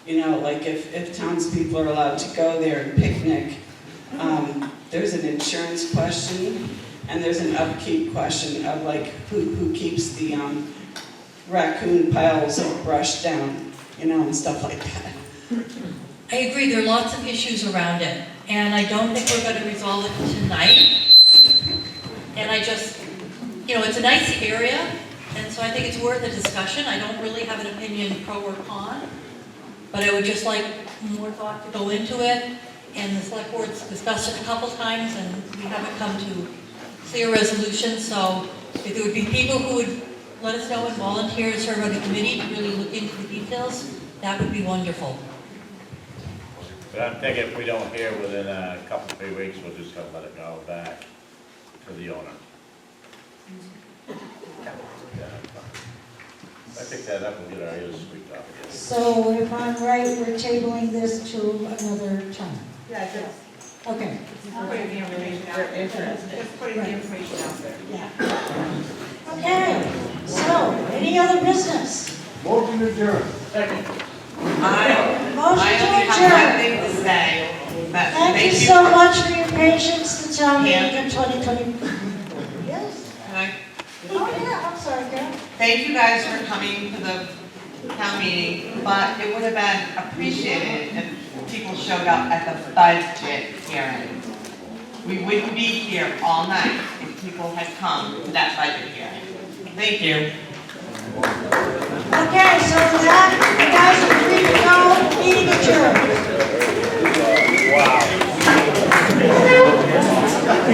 you know, like if townspeople are allowed to go there and picnic, there's an insurance question and there's an upkeep question of like who keeps the raccoon piles of brush down, you know, and stuff like that. I agree, there are lots of issues around it, and I don't think we're going to resolve it tonight. And I just, you know, it's a nice area, and so I think it's worth a discussion. I don't really have an opinion pro or con, but I would just like more thought to go into it. And the select board's discussed it a couple times, and we haven't come to clear resolution. So if there would be people who would let us know and volunteer to serve on the committee to really look into the details, that would be wonderful. But I'm thinking if we don't hear within a couple, 3 weeks, we'll just have to let it go back to the owner. I think that up and get our ears squeaked out again. So if I'm right, we're tabling this to another time. Yeah, just Okay. putting the information out there. Just putting the information out there. Yeah. Okay, so, any other business? Motion adjourned. I Motion only to have adjourn. one thing to say. But Thank you so much for your patience, the town meeting in 2020. Yes? Can I? Oh, yeah, I'm sorry, Carol. Thank you guys for coming to the town meeting, but it would have been appreciated if people showed up at the budget hearing. We wouldn't be here all night if people had come to that budget hearing. Thank you. Okay, so with that,